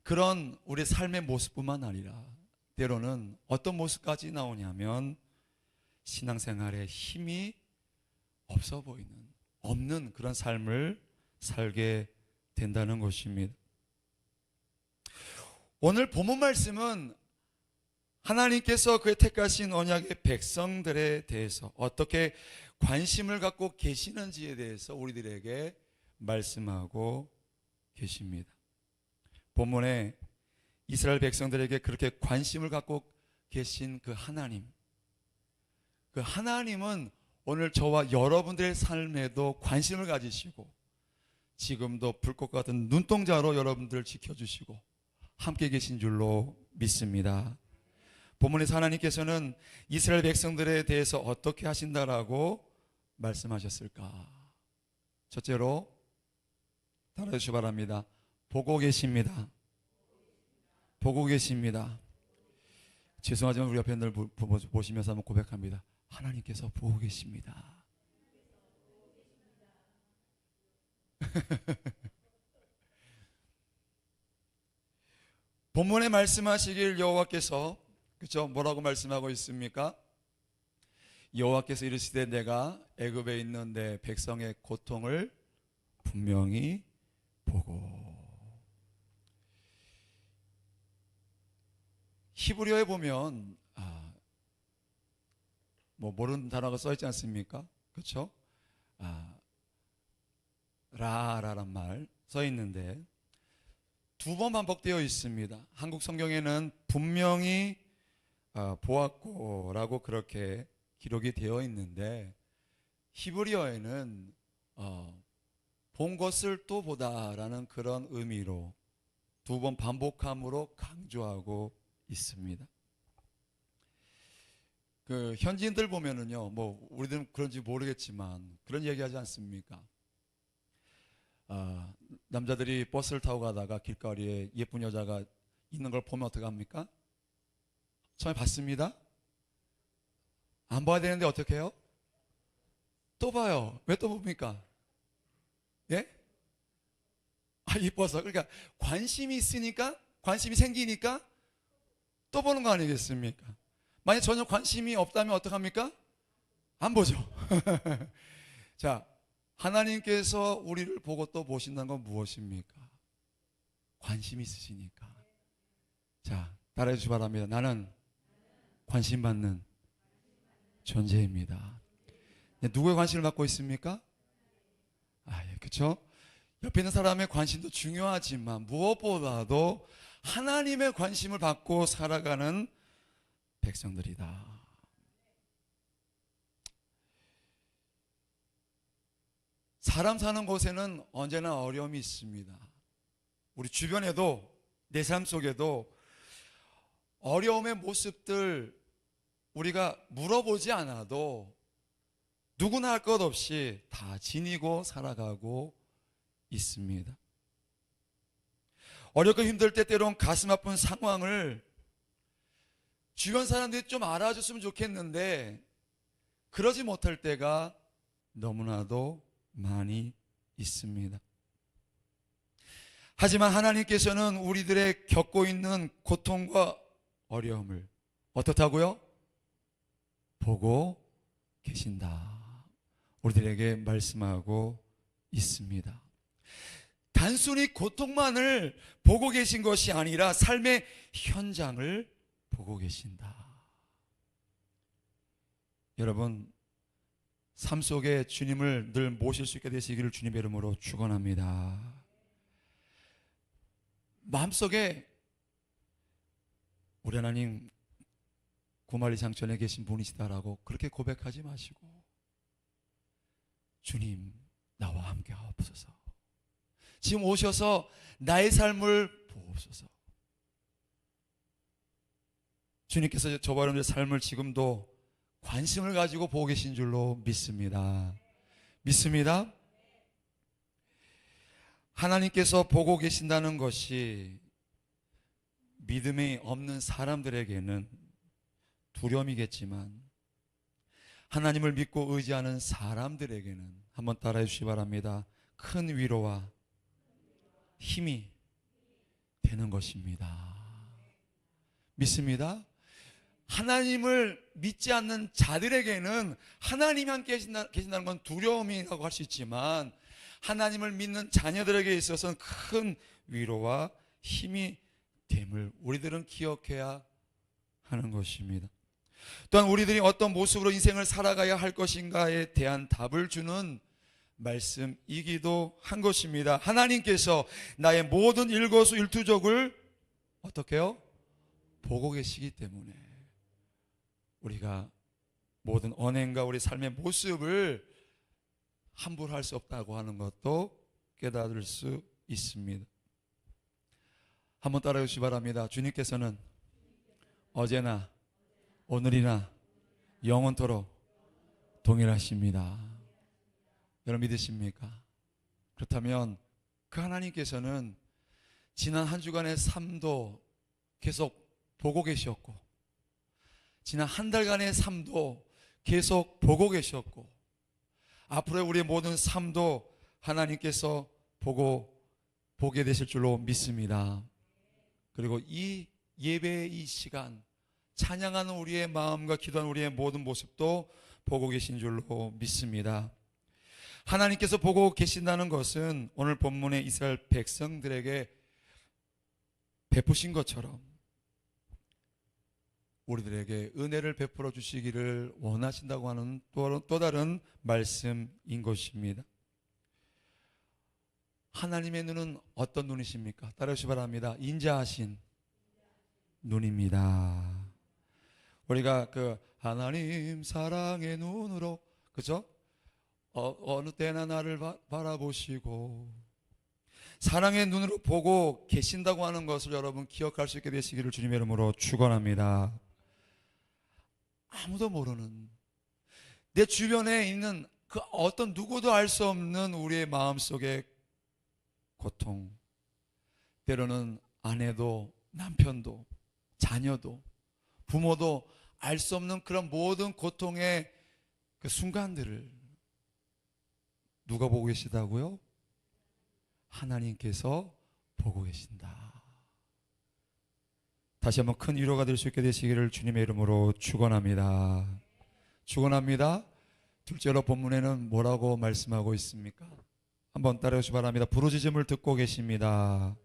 그런 우리 삶의 모습뿐만 아니라 때로는 어떤 모습까지 나오냐면 신앙생활에 힘이 없어 보이는, 없는 그런 삶을 살게 된다는 것입니다. 오늘 본문 말씀은 하나님께서 그의 택하신 언약의 백성들에 대해서 어떻게 관심을 갖고 계시는지에 대해서 우리들에게 말씀하고 계십니다. 본문에 이스라엘 백성들에게 그렇게 관심을 갖고 계신 그 하나님, 그 하나님은 오늘 저와 여러분들의 삶에도 관심을 가지시고 지금도 불꽃 같은 눈동자로 여러분들을 지켜주시고 함께 계신 줄로 믿습니다. 본문에서 하나님께서는 이스라엘 백성들에 대해서 어떻게 하신다라고 말씀하셨을까? 첫째로 따라해 주시기 바랍니다. 보고 계십니다. 보고 계십니다. 죄송하지만 우리 옆에 있는 분들 보시면서 한번 고백합니다. 하나님께서 보고 계십니다. 본문에 말씀하시길 여호와께서, 그렇죠? 뭐라고 말씀하고 있습니까? 여호와께서 이르시되 내가 애굽에 있는 내 백성의 고통을 분명히 보고. 히브리어에 보면 뭐 모르는 단어가 써 있지 않습니까? 그렇죠? 라라란 말 써 있는데 두 번 반복되어 있습니다. 한국 성경에는 분명히 보았고라고 그렇게 기록이 되어 있는데 히브리어에는 본 것을 또 보다라는 그런 의미로 두 번 반복함으로 강조하고 있습니다. 그 현지인들 보면은요, 뭐 우리들은 그런지 모르겠지만 그런 얘기하지 않습니까? 남자들이 버스를 타고 가다가 길거리에 예쁜 여자가 있는 걸 보면 어떻게 합니까? 처음에 봤습니다. 안 봐야 되는데 어떻게 해요? 또 봐요. 왜 또 봅니까? 예? 이뻐서. 그러니까 관심이 있으니까, 관심이 생기니까 또 보는 거 아니겠습니까? 만약 전혀 관심이 없다면 어떡합니까? 안 보죠. 자, 하나님께서 우리를 보고 또 보신다는 건 무엇입니까? 관심이 있으시니까. 자, 따라해 주시기 바랍니다. 나는 관심 받는 존재입니다. 누구의 관심을 받고 있습니까? 예, 그렇죠? 옆에 있는 사람의 관심도 중요하지만 무엇보다도 하나님의 관심을 받고 살아가는 백성들이다. 사람 사는 곳에는 언제나 어려움이 있습니다. 우리 주변에도, 내 삶 속에도 어려움의 모습들 우리가 물어보지 않아도 누구나 할 것 없이 다 지니고 살아가고 있습니다. 어렵고 힘들 때 때론 가슴 아픈 상황을 주변 사람들이 좀 알아줬으면 좋겠는데 그러지 못할 때가 너무나도 많이 있습니다. 하지만 하나님께서는 우리들의 겪고 있는 고통과 어려움을 어떻다고요? 보고 계신다. 우리들에게 말씀하고 있습니다. 단순히 고통만을 보고 계신 것이 아니라 삶의 현장을 보고 계신다. 여러분, 삶 속에 주님을 늘 모실 수 있게 되시기를 주님의 이름으로 축원합니다. 마음속에 우리 하나님 구말리 장천에 계신 분이시다라고 그렇게 고백하지 마시고 주님 나와 함께 하옵소서. 지금 오셔서 나의 삶을 보옵소서. 주님께서 저와 여러분의 삶을 지금도 관심을 가지고 보고 계신 줄로 믿습니다. 믿습니다. 하나님께서 보고 계신다는 것이 믿음이 없는 사람들에게는 두려움이겠지만 하나님을 믿고 의지하는 사람들에게는 한번 따라해 주시기 바랍니다. 큰 위로와 힘이 되는 것입니다. 믿습니다. 하나님을 믿지 않는 자들에게는 하나님이 함께 계신다는 건 두려움이라고 할 수 있지만 하나님을 믿는 자녀들에게 있어서는 큰 위로와 힘이 됨을 우리들은 기억해야 하는 것입니다. 또한 우리들이 어떤 모습으로 인생을 살아가야 할 것인가에 대한 답을 주는 말씀이기도 한 것입니다. 하나님께서 나의 모든 일거수일투족을 어떻게 해요? 보고 계시기 때문에 우리가 모든 언행과 우리 삶의 모습을 함부로 할 수 없다고 하는 것도 깨달을 수 있습니다. 한번 따라해 주시기 바랍니다. 주님께서는 어제나 오늘이나 영원토록 동일하십니다. 여러분 믿으십니까? 그렇다면 그 하나님께서는 지난 한 주간의 삶도 계속 보고 계셨고 지난 한 달간의 삶도 계속 보고 계셨고 앞으로의 우리의 모든 삶도 하나님께서 보게 되실 줄로 믿습니다. 그리고 이 예배의 이 시간 찬양하는 우리의 마음과 기도하는 우리의 모든 모습도 보고 계신 줄로 믿습니다. 하나님께서 보고 계신다는 것은 오늘 본문의 이스라엘 백성들에게 베푸신 것처럼 우리들에게 은혜를 베풀어 주시기를 원하신다고 하는 또 다른 말씀인 것입니다. 하나님의 눈은 어떤 눈이십니까? 따라오시기 바랍니다. 인자하신 눈입니다. 우리가 그 하나님 사랑의 눈으로 그죠? 어느 때나 나를 바라보시고 사랑의 눈으로 보고 계신다고 하는 것을 여러분 기억할 수 있게 되시기를 주님의 이름으로 축원합니다. 아무도 모르는 내 주변에 있는 그 어떤 누구도 알 수 없는 우리의 마음속에 고통, 때로는 아내도 남편도 자녀도 부모도 알 수 없는 그런 모든 고통의 그 순간들을 누가 보고 계시다고요? 하나님께서 보고 계신다. 다시 한번 큰 위로가 될 수 있게 되시기를 주님의 이름으로 축원합니다. 축원합니다. 둘째로 본문에는 뭐라고 말씀하고 있습니까? 한번 따라해 주시기 바랍니다. 부르짖음을 듣고 계십니다.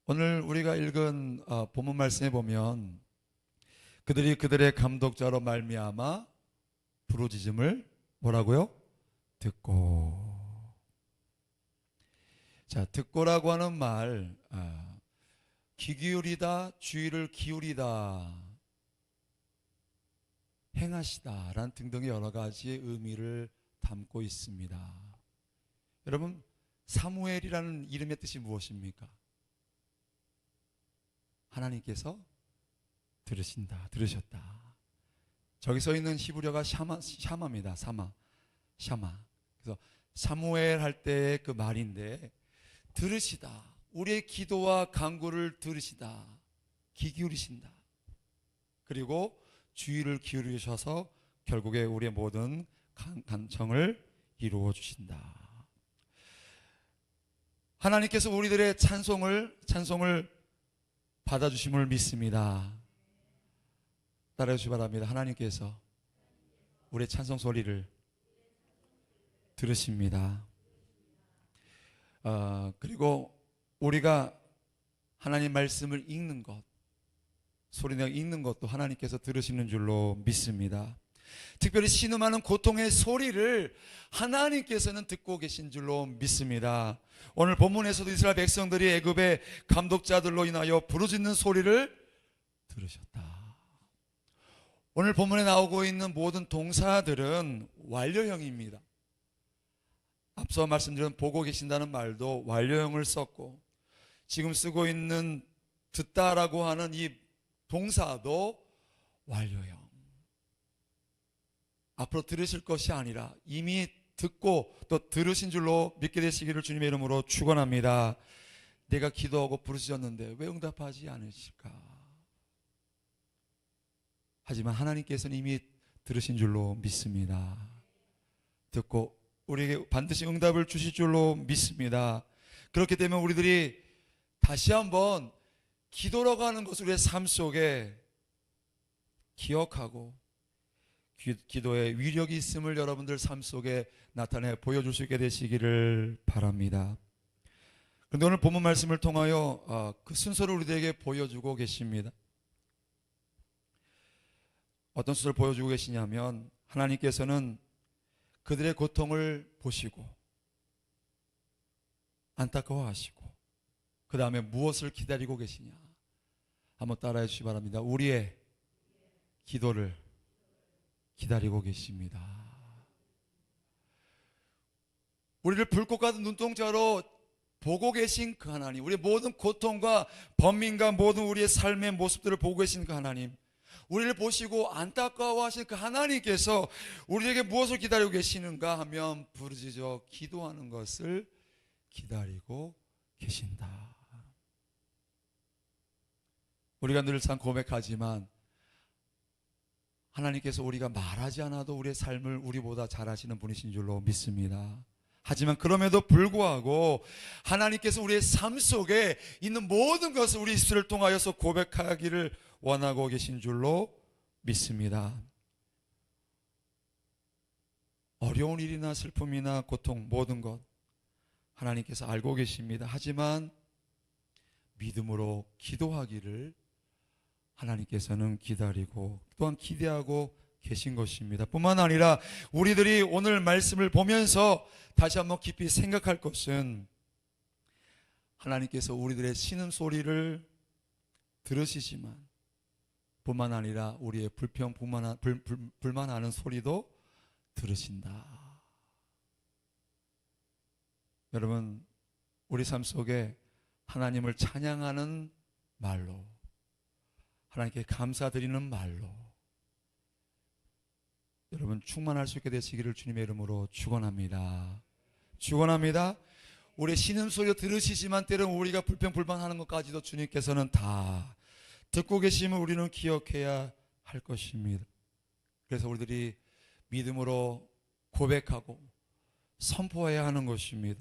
오늘 우리가 읽은 본문 말씀에 보면 그들이 그들의 감독자로 말미암아 부르짖음을 뭐라고요? 듣고. 자, 듣고라고 하는 말, 귀 기울이다, 주의를 기울이다, 행하시다 라는 등등의 여러 가지의 의미를 담고 있습니다. 여러분, 사무엘이라는 이름의 뜻이 무엇입니까? 하나님께서 들으신다, 들으셨다. 저기 서 있는 히브리어가 샤마입니다. 샤마. 그래서 사무엘 할 때의 그 말인데, 들으시다, 우리의 기도와 간구를 들으시다, 귀 기울이신다. 그리고 주의를 기울이셔서 결국에 우리의 모든 간청을 이루어 주신다. 하나님께서 우리들의 찬송을 받아주심을 믿습니다. 따라해 주시기 바랍니다. 하나님께서 우리의 찬송 소리를 들으십니다. 그리고 우리가 하나님 말씀을 읽는 것, 소리내어 읽는 것도 하나님께서 들으시는 줄로 믿습니다. 특별히 신음하는 고통의 소리를 하나님께서는 듣고 계신 줄로 믿습니다. 오늘 본문에서도 이스라엘 백성들이 애굽의 감독자들로 인하여 부르짖는 소리를 들으셨다. 오늘 본문에 나오고 있는 모든 동사들은 완료형입니다. 앞서 말씀드린 보고 계신다는 말도 완료형을 썼고, 지금 쓰고 있는 듣다라고 하는 이 동사도 완료형. 앞으로 들으실 것이 아니라 이미 듣고 또 들으신 줄로 믿게 되시기를 주님의 이름으로 축원합니다. 내가 기도하고 부르짖었는데 왜 응답하지 않으실까? 하지만 하나님께서는 이미 들으신 줄로 믿습니다. 듣고 우리에게 반드시 응답을 주실 줄로 믿습니다. 그렇기 때문에 우리들이 다시 한번 기도라고 하는 것을 우리의 삶 속에 기억하고 기도의 위력이 있음을 여러분들 삶 속에 나타내 보여줄 수 있게 되시기를 바랍니다. 그런데 오늘 본문 말씀을 통하여 그 순서를 우리들에게 보여주고 계십니다. 어떤 순서를 보여주고 계시냐면, 하나님께서는 그들의 고통을 보시고 안타까워하시고 그 다음에 무엇을 기다리고 계시냐, 한번 따라해 주시기 바랍니다. 우리의 기도를 기다리고 계십니다. 우리를 불꽃 같은 눈동자로 보고 계신 그 하나님, 우리의 모든 고통과 번민과 모든 우리의 삶의 모습들을 보고 계신 그 하나님, 우리를 보시고 안타까워하신 그 하나님께서 우리에게 무엇을 기다리고 계시는가 하면 부르짖어 기도하는 것을 기다리고 계신다. 우리가 늘상 고백하지만 하나님께서 우리가 말하지 않아도 우리의 삶을 우리보다 잘 아시는 분이신 줄로 믿습니다. 하지만 그럼에도 불구하고 하나님께서 우리의 삶 속에 있는 모든 것을 우리 입술을 통하여서 고백하기를 원하고 계신 줄로 믿습니다. 어려운 일이나 슬픔이나 고통 모든 것 하나님께서 알고 계십니다. 하지만 믿음으로 기도하기를 하나님께서는 기다리고 또한 기대하고 계신 것입니다. 뿐만 아니라 우리들이 오늘 말씀을 보면서 다시 한번 깊이 생각할 것은, 하나님께서 우리들의 신음소리를 들으시지만 뿐만 아니라 우리의 불만하는 소리도 들으신다. 여러분, 우리 삶 속에 하나님을 찬양하는 말로, 하나님께 감사드리는 말로 여러분 충만할 수 있게 되시기를 주님의 이름으로 축원합니다. 축원합니다. 우리 신음소리 들으시지만 때론 우리가 불평불만하는 것까지도 주님께서는 다 듣고 계시면 우리는 기억해야 할 것입니다. 그래서 우리들이 믿음으로 고백하고 선포해야 하는 것입니다.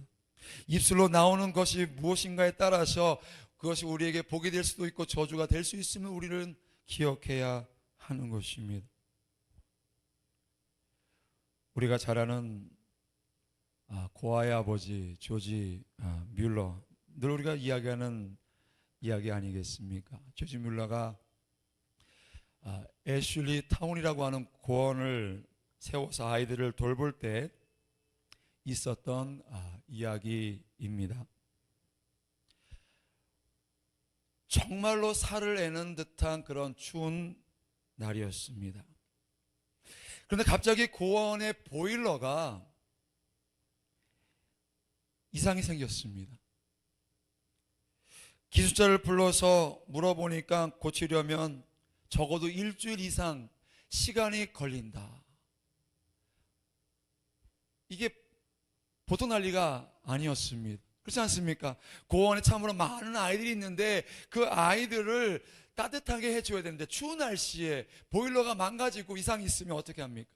입술로 나오는 것이 무엇인가에 따라서 그것이 우리에게 복이 될 수도 있고 저주가 될 수 있으면 우리는 기억해야 하는 것입니다. 우리가 잘 아는 고아의 아버지 조지 뮬러, 늘 우리가 이야기하는 이야기 아니겠습니까? 조지 뮬러가 애슐리 타운이라고 하는 고원을 세워서 아이들을 돌볼 때 있었던 이야기입니다. 정말로 살을 애는 듯한 그런 추운 날이었습니다. 그런데 갑자기 고원의 보일러가 이상이 생겼습니다. 기술자를 불러서 물어보니까 고치려면 적어도 일주일 이상 시간이 걸린다. 이게 보통 난리가 아니었습니다. 그렇지 않습니까? 고원에 참으로 많은 아이들이 있는데 그 아이들을 따뜻하게 해줘야 되는데 추운 날씨에 보일러가 망가지고 이상이 있으면 어떻게 합니까?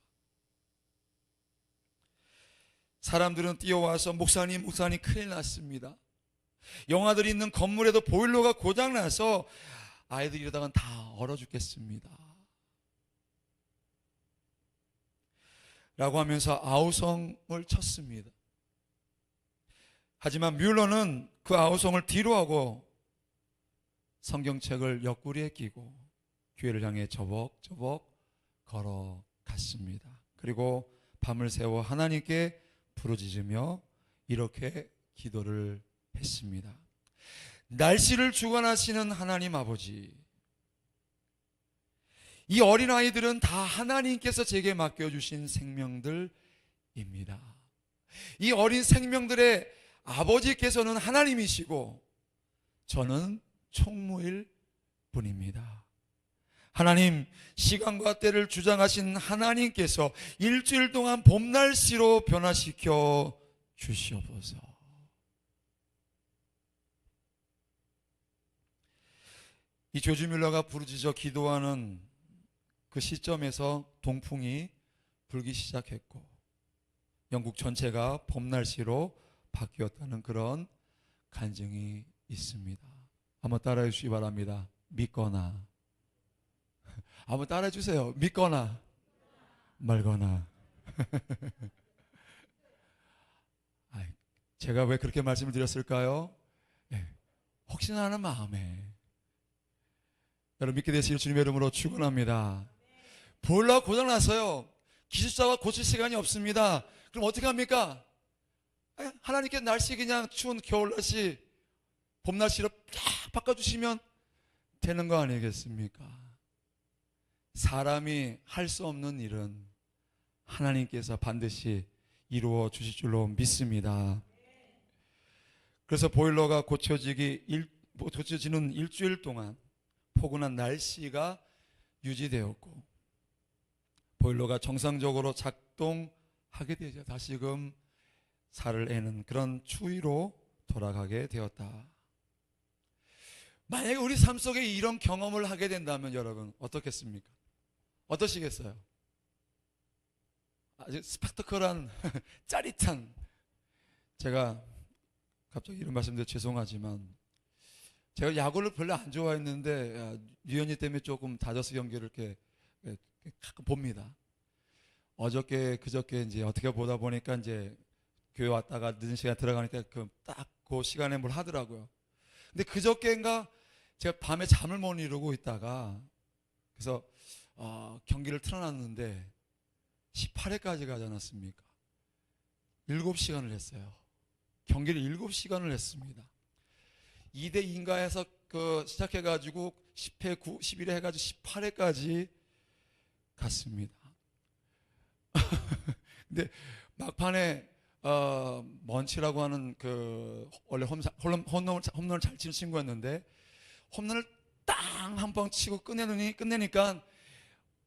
사람들은 뛰어와서 목사님 큰일 났습니다. 영아들이 있는 건물에도 보일러가 고장나서 아이들이 이러다간 다 얼어 죽겠습니다 라고 하면서 아우성을 쳤습니다. 하지만 뮬러는 그 아우성을 뒤로 하고 성경책을 옆구리에 끼고 교회를 향해 저벅저벅 걸어갔습니다. 그리고 밤을 새워 하나님께 부르짖으며 이렇게 기도를 했습니다. 날씨를 주관하시는 하나님 아버지, 이 어린아이들은 다 하나님께서 제게 맡겨주신 생명들입니다. 이 어린 생명들의 아버지께서는 하나님이시고 저는 총무일 뿐입니다. 하나님, 시간과 때를 주장하신 하나님께서 일주일 동안 봄날씨로 변화시켜 주시옵소서. 이 조지 뮬러가 부르짖어 기도하는 그 시점에서 동풍이 불기 시작했고 영국 전체가 봄날씨로 바뀌었다는 그런 간증이 있습니다. 한번 따라해 주시기 바랍니다. 믿거나. 한번 따라해 주세요. 믿거나 말거나. 제가 왜 그렇게 말씀을 드렸을까요? 혹시나 하는 마음에 여러분 믿게 되시길 주님의 이름으로 축원합니다. 보일러가 고장났어요. 기술자가 고칠 시간이 없습니다. 그럼 어떻게 합니까? 하나님께 날씨 그냥 추운 겨울날씨 봄날씨로 쫙 바꿔주시면 되는 거 아니겠습니까? 사람이 할 수 없는 일은 하나님께서 반드시 이루어 주실 줄로 믿습니다. 그래서 보일러가 고쳐지는 일주일 동안 포근한 날씨가 유지되었고 보일러가 정상적으로 작동하게 되자 다시금 살을 애는 그런 추위로 돌아가게 되었다. 만약에 우리 삶 속에 이런 경험을 하게 된다면 여러분 어떻겠습니까? 어떠시겠어요? 아주 스펙터클한 짜릿한, 제가 갑자기 이런 말씀드려 죄송하지만 제가 야구를 별로 안 좋아했는데 류현희 때문에 조금 다저스 경기를 이렇게 가끔 봅니다. 그저께 이제 어떻게 보다 보니까 이제 교회 왔다가 늦은 시간 들어가니까 딱 그 시간에 뭘 하더라고요. 근데 그저께인가 제가 밤에 잠을 못 이루고 있다가 그래서 경기를 틀어놨는데 18회까지 가지 않았습니까? 7시간을 했어요. 경기를 7시간을 했습니다. 2대2인가 해서 시작해가지고 10회, 9, 11회 해가지고 18회까지 갔습니다. 근데 막판에 먼치라고 하는 원래 홈런을 잘 치는 친구였는데 홈런을 땅 한 방 치고 끝내니까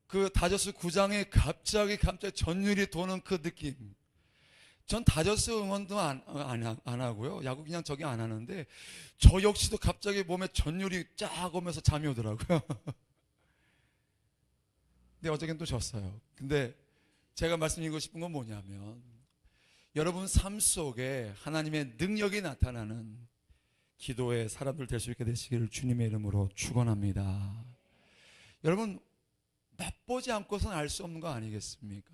그 다저스 구장에 갑자기 전율이 도는 그 느낌, 전 다저스 응원도 안 하고요. 야구 그냥 저기 안 하는데 저 역시도 갑자기 몸에 전율이 쫙 오면서 잠이 오더라고요. 근데 어저께는 또 졌어요. 근데 제가 말씀드리고 싶은 건 뭐냐면 여러분 삶 속에 하나님의 능력이 나타나는 기도의 사람들 될 수 있게 되시기를 주님의 이름으로 축원합니다. 여러분 맛보지 않고서는 알 수 없는 거 아니겠습니까?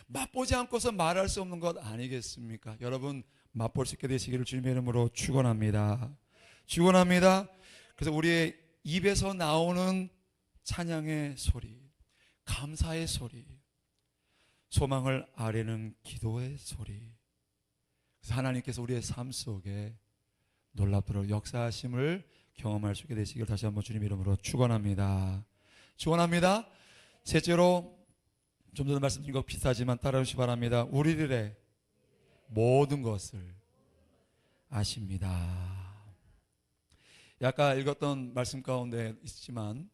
맛보지 않고서 말할 수 없는 것 아니겠습니까? 여러분 맛볼 수 있게 되시기를 주님의 이름으로 축원합니다. 축원합니다. 그래서 우리의 입에서 나오는 찬양의 소리, 감사의 소리, 소망을 아뢰는 기도의 소리, 그래서 하나님께서 우리의 삶 속에 놀랍도록 역사하심을 경험할 수 있게 되시기를 다시 한번 주님 이름으로 축원합니다. 축원합니다. 셋째로 좀 전에 말씀드린 것 비슷하지만 따라오시기 바랍니다. 우리들의 모든 것을 아십니다. 아까 읽었던 말씀 가운데 있지만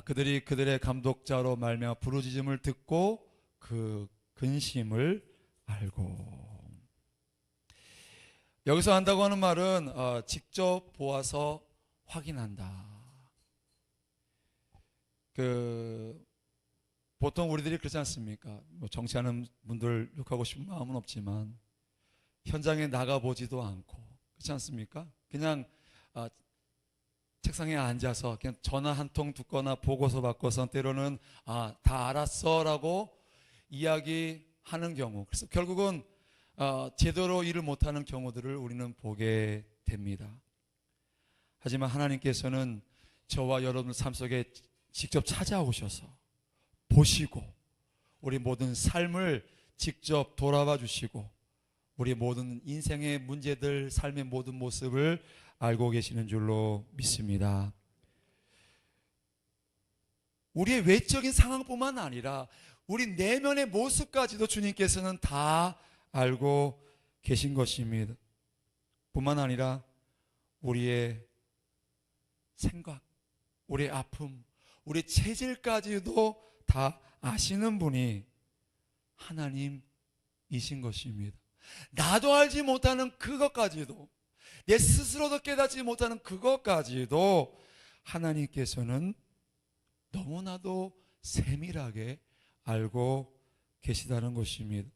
그들이 그들의 감독자로 말미암아 부르짖음을 듣고 그 근심을 알고. 여기서 안다고 하는 말은 직접 보아서 확인한다. 보통 우리들이 그렇지 않습니까? 뭐 정치하는 분들 욕하고 싶은 마음은 없지만 현장에 나가보지도 않고 그렇지 않습니까? 그냥 책상에 앉아서 그냥 전화 한 통 듣거나 보고서 받고서 때로는 다 알았어 라고 이야기하는 경우, 그래서 결국은 제대로 일을 못하는 경우들을 우리는 보게 됩니다. 하지만 하나님께서는 저와 여러분 삶 속에 직접 찾아오셔서 보시고 우리 모든 삶을 직접 돌아봐 주시고 우리 모든 인생의 문제들, 삶의 모든 모습을 알고 계시는 줄로 믿습니다. 우리의 외적인 상황뿐만 아니라 우리 내면의 모습까지도 주님께서는 다 알고 계신 것입니다. 뿐만 아니라 우리의 생각, 우리의 아픔, 우리의 체질까지도 다 아시는 분이 하나님이신 것입니다. 나도 알지 못하는 그것까지도, 내 스스로도 깨닫지 못하는 그것까지도 하나님께서는 너무나도 세밀하게 알고 계시다는 것입니다.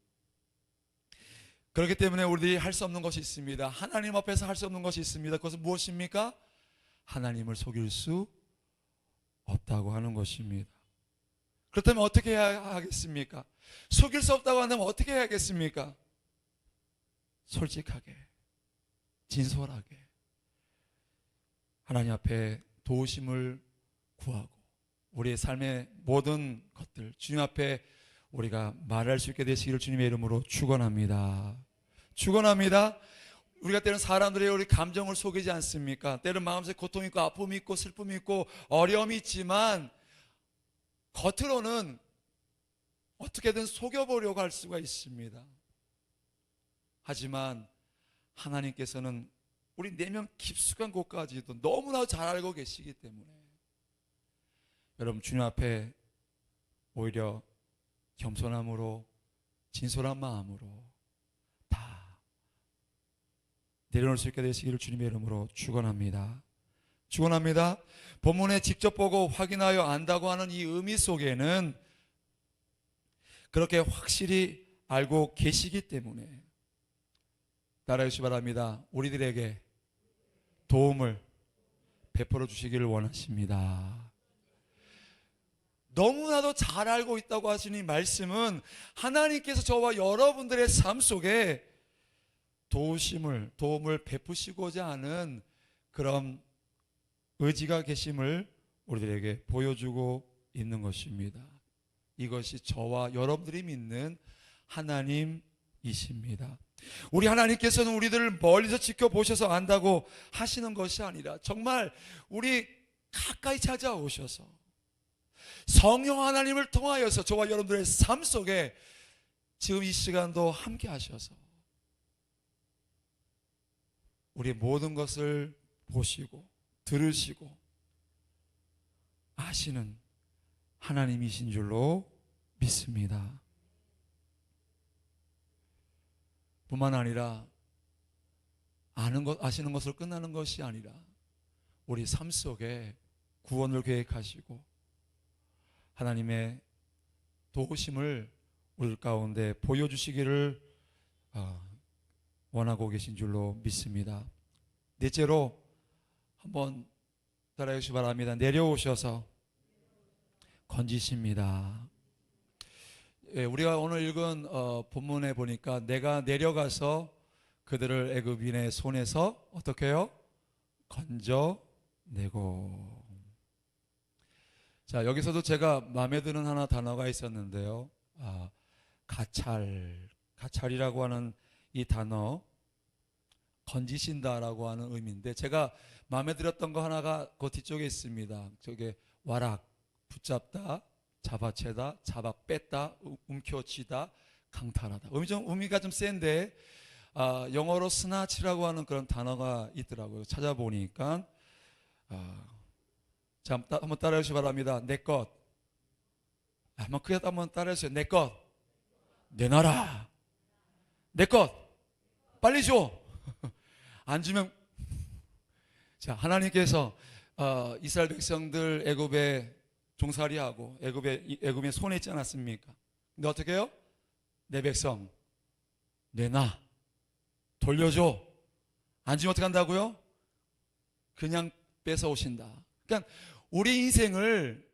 그렇기 때문에 우리들이 할 수 없는 것이 있습니다. 하나님 앞에서 할 수 없는 것이 있습니다. 그것은 무엇입니까? 하나님을 속일 수 없다고 하는 것입니다. 그렇다면 어떻게 해야 하겠습니까? 속일 수 없다고 한다면 어떻게 해야겠습니까? 솔직하게, 진솔하게 하나님 앞에 도우심을 구하고 우리의 삶의 모든 것들 주님 앞에 우리가 말할 수 있게 되시기를 주님의 이름으로 축원합니다. 축원합니다. 우리가 때로는 사람들의 우리 감정을 속이지 않습니까? 때로는 마음속에 고통이 있고 아픔이 있고 슬픔이 있고 어려움이 있지만 겉으로는 어떻게든 속여보려고 할 수가 있습니다. 하지만 하나님께서는 우리 내면 깊숙한 곳까지도 너무나 잘 알고 계시기 때문에 여러분 주님 앞에 오히려 겸손함으로 진솔한 마음으로 다 내려놓을 수 있게 되시기를 주님의 이름으로 축원합니다. 축원합니다. 본문에 직접 보고 확인하여 안다고 하는 이 의미 속에는 그렇게 확실히 알고 계시기 때문에 따라해 주시기 바랍니다. 우리들에게 도움을 베풀어 주시기를 원하십니다. 너무나도 잘 알고 있다고 하시는 이 말씀은 하나님께서 저와 여러분들의 삶 속에 도움을 베푸시고자 하는 그런 의지가 계심을 우리들에게 보여주고 있는 것입니다. 이것이 저와 여러분들이 믿는 하나님이십니다. 우리 하나님께서는 우리들을 멀리서 지켜보셔서 안다고 하시는 것이 아니라 정말 우리 가까이 찾아오셔서 성령 하나님을 통하여서 저와 여러분들의 삶 속에 지금 이 시간도 함께 하셔서 우리의 모든 것을 보시고 들으시고 아시는 하나님이신 줄로 믿습니다. 뿐만 아니라 아시는 것으로 끝나는 것이 아니라 우리 삶 속에 구원을 계획하시고 하나님의 도우심을 우리 가운데 보여주시기를 원하고 계신 줄로 믿습니다. 넷째로 한번 따라해 주시기 바랍니다. 내려오셔서 건지십니다. 예, 우리가 오늘 읽은 본문에 보니까 내가 내려가서 그들을 애굽인의 손에서 어떻게 해요? 건져내고. 자, 여기서도 제가 마음에 드는 하나 단어가 있었는데요. 가찰이라고 하는 이 단어, 건지신다라고 하는 의미인데, 제가 마음에 들었던 거 하나가 그 뒤쪽에 있습니다. 저게 와락, 붙잡다, 잡아채다, 잡아 뺐다, 움켜쥐다, 강탈하다. 의미가 좀 센데, 영어로 스나치라고 하는 그런 단어가 있더라고요. 찾아보니까. 자, 한번 따라해 주시기 바랍니다. 내 것. 한번 크게 한번 따라해 주세요. 내 것. 내놔라. 내 것. 빨리 줘. 안 주면. 자, 하나님께서 이스라엘 백성들 애굽에 종살이하고 애굽의 손에 있지 않았습니까? 근데 어떻게 해요? 내 백성 내놔. 돌려줘. 안 주면 어떻게 한다고요? 그냥 뺏어오신다. 그러니까 우리 인생을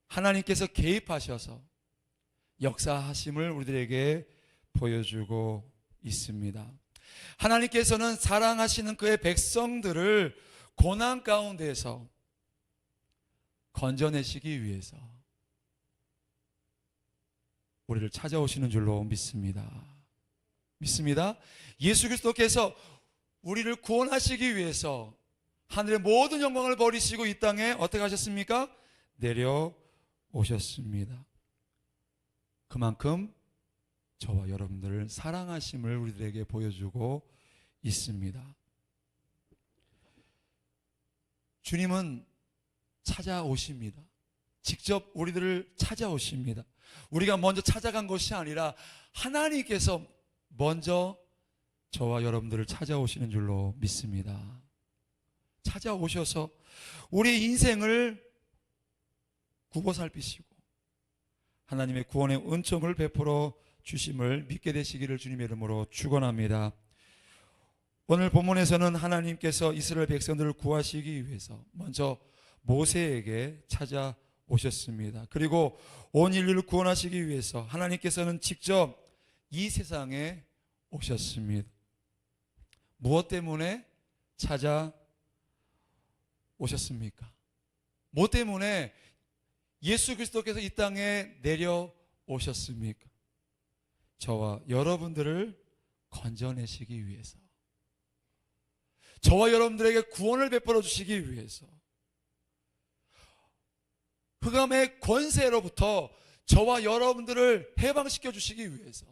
하나님께서 개입하셔서 역사하심을 우리들에게 보여주고 있습니다. 하나님께서는 사랑하시는 그의 백성들을 고난 가운데서 건져내시기 위해서 우리를 찾아오시는 줄로 믿습니다. 예수 그리스도께서 우리를 구원하시기 위해서 하늘의 모든 영광을 버리시고 이 땅에 어떻게 하셨습니까? 내려오셨습니다. 그만큼 저와 여러분들을 사랑하심을 우리들에게 보여주고 있습니다. 주님은 찾아오십니다. 직접 우리들을 찾아오십니다. 우리가 먼저 찾아간 것이 아니라 하나님께서 먼저 저와 여러분들을 찾아오시는 줄로 믿습니다. 찾아오셔서 우리 인생을 굽어 살피시고 하나님의 구원의 은총을 베풀어 주심을 믿게 되시기를 주님의 이름으로 축원합니다. 오늘 본문에서는 하나님께서 이스라엘 백성들을 구하시기 위해서 먼저 모세에게 찾아오셨습니다. 그리고 온 인류를 구원하시기 위해서 하나님께서는 직접 이 세상에 오셨습니다. 무엇 때문에 찾아오셨습니까? 무엇 때문에 예수 그리스도께서 이 땅에 내려오셨습니까? 저와 여러분들을 건져내시기 위해서, 저와 여러분들에게 구원을 베풀어 주시기 위해서, 흑암의 권세로부터 저와 여러분들을 해방시켜 주시기 위해서,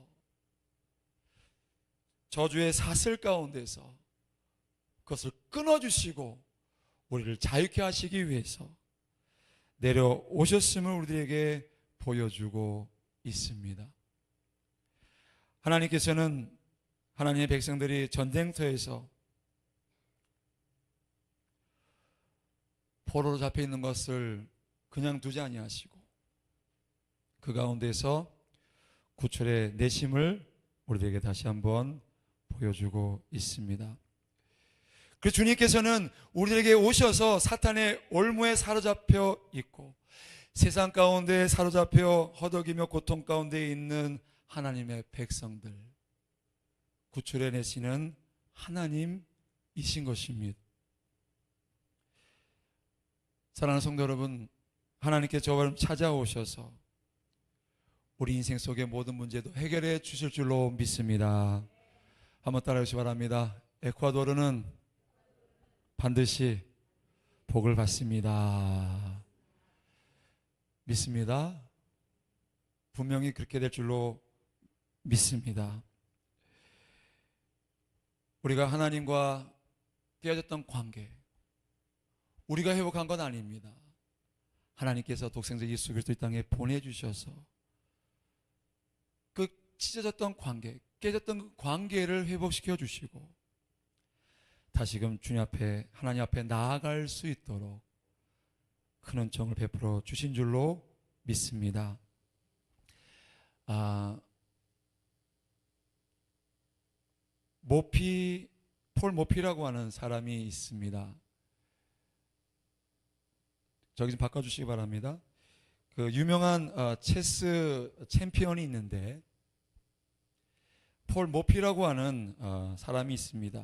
저주의 사슬 가운데서 그것을 끊어주시고 우리를 자유케 하시기 위해서 내려오셨음을 우리에게 보여주고 있습니다. 하나님께서는 하나님의 백성들이 전쟁터에서 포로로 잡혀 있는 것을 그냥 두지 아니하시고 그 가운데서 구출의 내심을 우리에게 다시 한번 보여주고 있습니다. 그래서 주님께서는 우리에게 오셔서 사탄의 올무에 사로잡혀 있고 세상 가운데 사로잡혀 허덕이며 고통 가운데 있는 하나님의 백성들 구출해내시는 하나님이신 것입니다. 사랑하는 성도 여러분, 하나님께서 저를 찾아오셔서 우리 인생 속의 모든 문제도 해결해 주실 줄로 믿습니다. 한번 따라해 주시기 바랍니다. 에콰도르는 반드시 복을 받습니다. 믿습니다. 분명히 그렇게 될 줄로 믿습니다. 우리가 하나님과 깨어졌던 관계, 우리가 회복한 건 아닙니다. 하나님께서 독생자 예수 그리스도 이 땅에 보내주셔서 그 찢어졌던 관계, 깨졌던 그 관계를 회복시켜 주시고 다시금 주님 앞에, 하나님 앞에 나아갈 수 있도록 큰 은총을 베풀어 주신 줄로 믿습니다. 폴 모피라고 하는 사람이 있습니다. 저기 좀 바꿔주시기 바랍니다. 그 유명한 체스 챔피언이 있는데 폴 모피라고 하는 사람이 있습니다.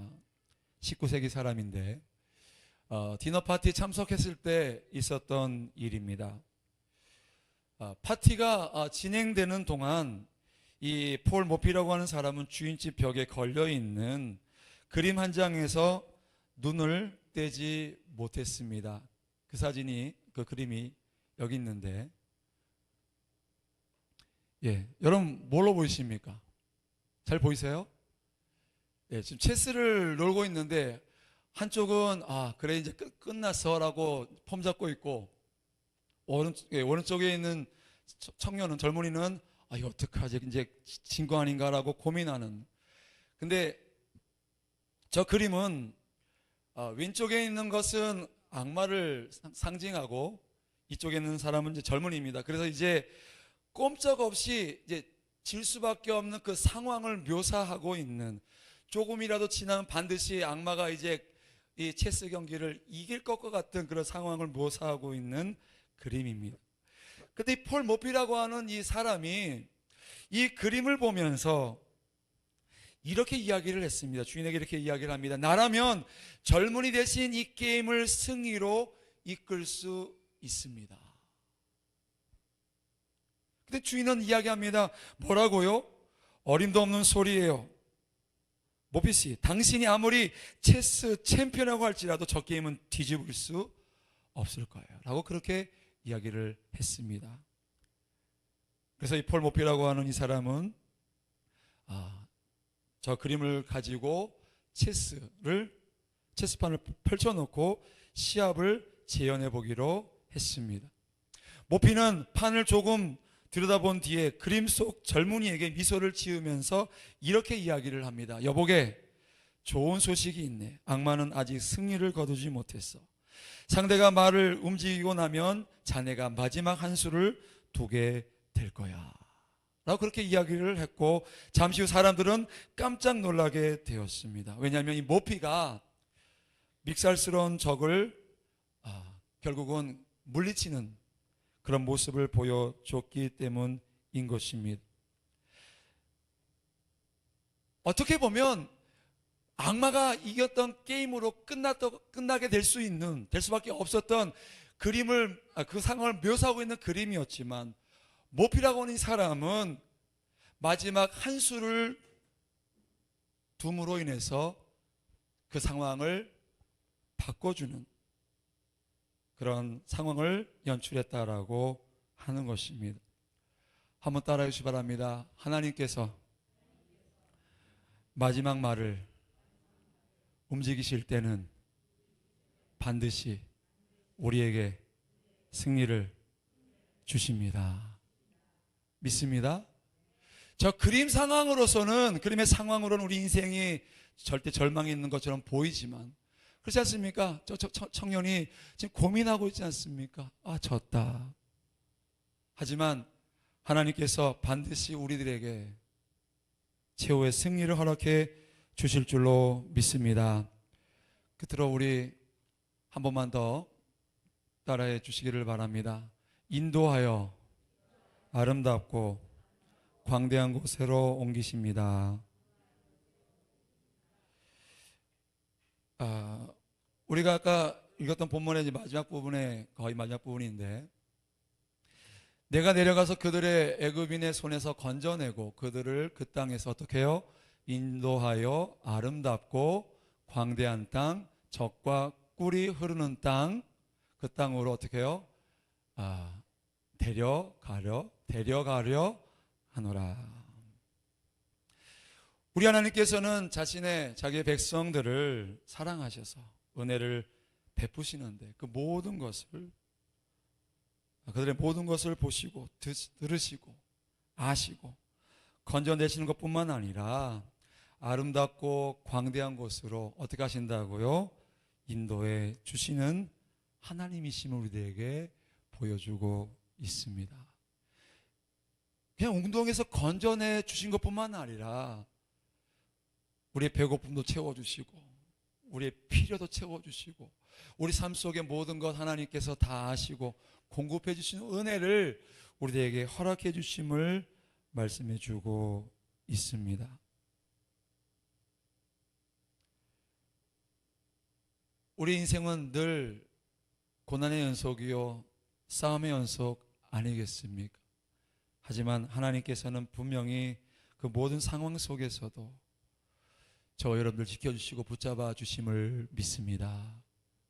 19세기 사람인데 디너 파티에 참석했을 때 있었던 일입니다. 파티가 진행되는 동안 이 폴 모피라고 하는 사람은 주인집 벽에 걸려있는 그림 한 장에서 눈을 떼지 못했습니다. 그 사진이, 그 그림이 여기 있는데, 여러분 뭘로 보이십니까? 잘 보이세요? 지금 체스를 놀고 있는데 한쪽은 그래 이제 끝났어 라고 폼 잡고 있고, 오른쪽에 있는 청년은, 젊은이는 이거 어떡하지, 이제 진 거 아닌가라고 고민하는. 근데 저 그림은 왼쪽에 있는 것은 악마를 상징하고 이쪽에 있는 사람은 이제 젊은이입니다. 그래서 이제 꼼짝없이 이제 질 수밖에 없는 그 상황을 묘사하고 있는, 조금이라도 지나면 반드시 악마가 이제 이 체스 경기를 이길 것 같은 그런 상황을 묘사하고 있는 그림입니다. 근데 이 폴 모피라고 하는 이 사람이 이 그림을 보면서 이렇게 이야기를 했습니다. 주인에게 이렇게 이야기를 합니다. 나라면 젊은이 대신 이 게임을 승리로 이끌 수 있습니다. 근데 주인은 이야기합니다. 뭐라고요? 어림도 없는 소리예요. 모피 씨, 당신이 아무리 체스 챔피언이라고 할지라도 저 게임은 뒤집을 수 없을 거예요 라고 그렇게 이야기를 했습니다. 그래서 이 폴 모피라고 하는 이 사람은 저 그림을 가지고 체스판을 펼쳐놓고 시합을 재현해 보기로 했습니다. 모피는 판을 조금 들여다본 뒤에 그림 속 젊은이에게 미소를 지으면서 이렇게 이야기를 합니다. 여보게, 좋은 소식이 있네. 악마는 아직 승리를 거두지 못했어. 상대가 말을 움직이고 나면 자네가 마지막 한 수를 두게 될 거야 라고 그렇게 이야기를 했고, 잠시 후 사람들은 깜짝 놀라게 되었습니다. 왜냐하면 이 모피가 믹살스러운 적을 결국은 물리치는 그런 모습을 보여줬기 때문인 것입니다. 어떻게 보면 악마가 이겼던 게임으로 끝나게 될 수밖에 없었던 그림을, 그 상황을 묘사하고 있는 그림이었지만, 모피라고 하는 이 사람은 마지막 한 수를 둠으로 인해서 그 상황을 바꿔주는 그런 상황을 연출했다라고 하는 것입니다. 한번 따라해 주시기 바랍니다. 하나님께서 마지막 말을 움직이실 때는 반드시 우리에게 승리를 주십니다. 믿습니다. 저 그림의 상황으로는 우리 인생이 절대 절망이 있는 것처럼 보이지만, 그렇지 않습니까? 저 청년이 지금 고민하고 있지 않습니까? 졌다. 하지만 하나님께서 반드시 우리들에게 최후의 승리를 허락해 주실 줄로 믿습니다. 끝으로 우리 한 번만 더 따라해 주시기를 바랍니다. 인도하여 아름답고 광대한 곳으로 옮기십니다. 우리가 아까 읽었던 본문의 이제 마지막 부분에, 거의 마지막 부분인데, 내가 내려가서 그들의 애굽인의 손에서 건져내고 그들을 그 땅에서 어떻게 해요? 인도하여 아름답고 광대한 땅, 젖과 꿀이 흐르는 땅, 그 땅으로 어떻게 해요? 데려가려 하노라. 우리 하나님께서는 자기의 백성들을 사랑하셔서 은혜를 베푸시는데, 그들의 모든 것을 보시고 들으시고 아시고 건져내시는 것뿐만 아니라 아름답고 광대한 곳으로 어떻게 하신다고요? 인도해 주시는 하나님이심을 우리들에게 보여주고 있습니다. 그냥 운동에서 건져내 주신 것뿐만 아니라 우리의 배고픔도 채워주시고 우리의 필요도 채워주시고 우리 삶 속의 모든 것 하나님께서 다 아시고 공급해 주시는 은혜를 우리들에게 허락해 주심을 말씀해 주고 있습니다. 우리 인생은 늘 고난의 연속이요 싸움의 연속 아니겠습니까? 하지만 하나님께서는 분명히 그 모든 상황 속에서도 저와 여러분들 지켜주시고 붙잡아 주심을 믿습니다.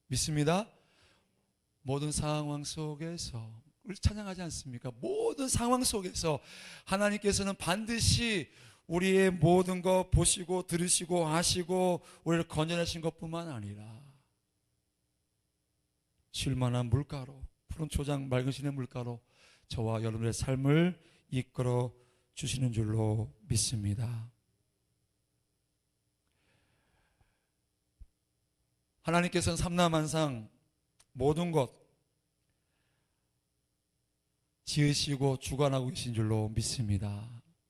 믿습니다. 모든 상황 속에서 우리 찬양하지 않습니까? 모든 상황 속에서 하나님께서는 반드시 우리의 모든 것 보시고 들으시고 아시고 우리를 건져내신 것뿐만 아니라 쉴만한 물가로 푸른 초장 맑은 시내 물가로 저와 여러분의 삶을 이끌어 주시는 줄로 믿습니다. 하나님께서는 삼라만상 모든 것 지으시고 주관하고 계신 줄로 믿습니다.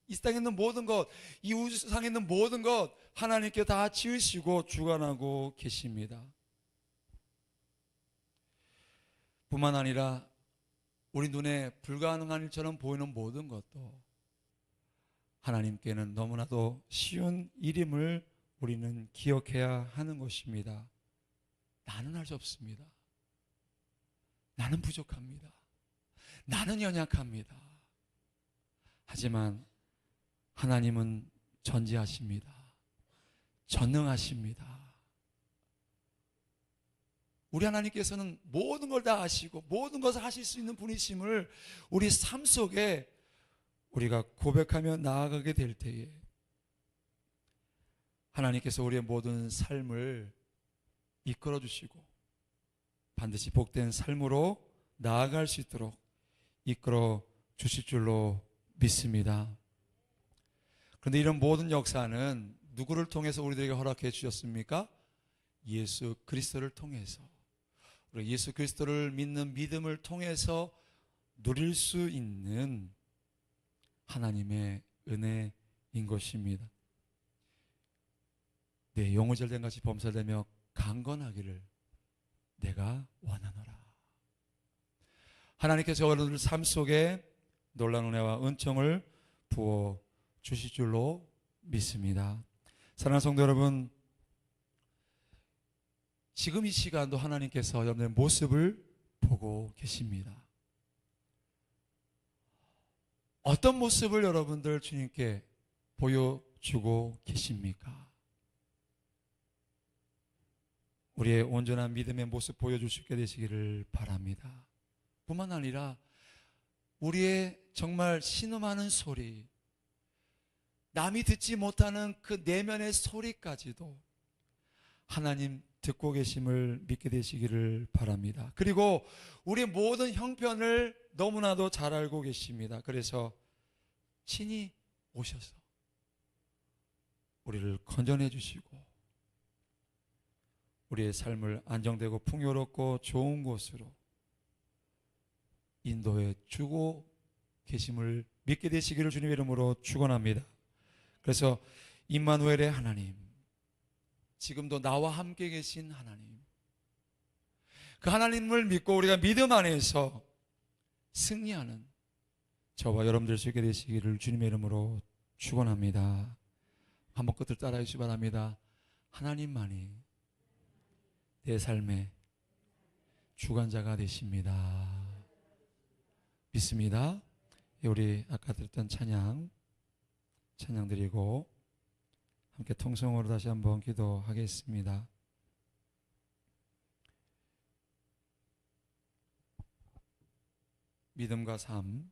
이 땅에 있는 모든 것, 이 우주상에 있는 모든 것 하나님께 다 지으시고 주관하고 계십니다. 뿐만 아니라 우리 눈에 불가능한 일처럼 보이는 모든 것도 하나님께는 너무나도 쉬운 일임을 우리는 기억해야 하는 것입니다. 나는 할 수 없습니다. 나는 부족합니다. 나는 연약합니다. 하지만 하나님은 전지하십니다. 전능하십니다. 우리 하나님께서는 모든 걸 다 아시고 모든 것을 하실 수 있는 분이심을 우리 삶 속에 우리가 고백하며 나아가게 될 때에 하나님께서 우리의 모든 삶을 이끌어 주시고 반드시 복된 삶으로 나아갈 수 있도록 이끌어 주실 줄로 믿습니다. 그런데 이런 모든 역사는 누구를 통해서 우리들에게 허락해 주셨습니까? 예수 그리스도를 통해서, 예수 그리스도를 믿는 믿음을 통해서 누릴 수 있는 하나님의 은혜인 것입니다. 내 영혼이 잘된 같이 범사되며 강건하기를 내가 원하노라. 하나님께서 여러분들 삶 속에 놀라운 은혜와 은총을 부어 주실 줄로 믿습니다. 사랑하는 성도 여러분, 지금 이 시간도 하나님께서 여러분의 모습을 보고 계십니다. 어떤 모습을 여러분들 주님께 보여주고 계십니까? 우리의 온전한 믿음의 모습 보여줄 수 있게 되시기를 바랍니다. 뿐만 아니라 우리의 정말 신음하는 소리, 남이 듣지 못하는 그 내면의 소리까지도 하나님 듣고 계심을 믿게 되시기를 바랍니다. 그리고 우리의 모든 형편을 너무나도 잘 알고 계십니다. 그래서 친히 오셔서 우리를 건져내 주시고 우리의 삶을 안정되고 풍요롭고 좋은 곳으로 인도해 주고 계심을 믿게 되시기를 주님의 이름으로 축원합니다. 그래서 임마누엘의 하나님, 지금도 나와 함께 계신 하나님, 그 하나님을 믿고 우리가 믿음 안에서 승리하는 저와 여러분들 수 있게 되시기를 주님의 이름으로 축원합니다. 한번 끝을 따라해 주시기 바랍니다. 하나님만이 내 삶의 주관자가 되십니다. 믿습니다. 우리 아까 들었던 찬양 드리고 함께 통성으로 다시 한번 기도하겠습니다. 믿음과 삶.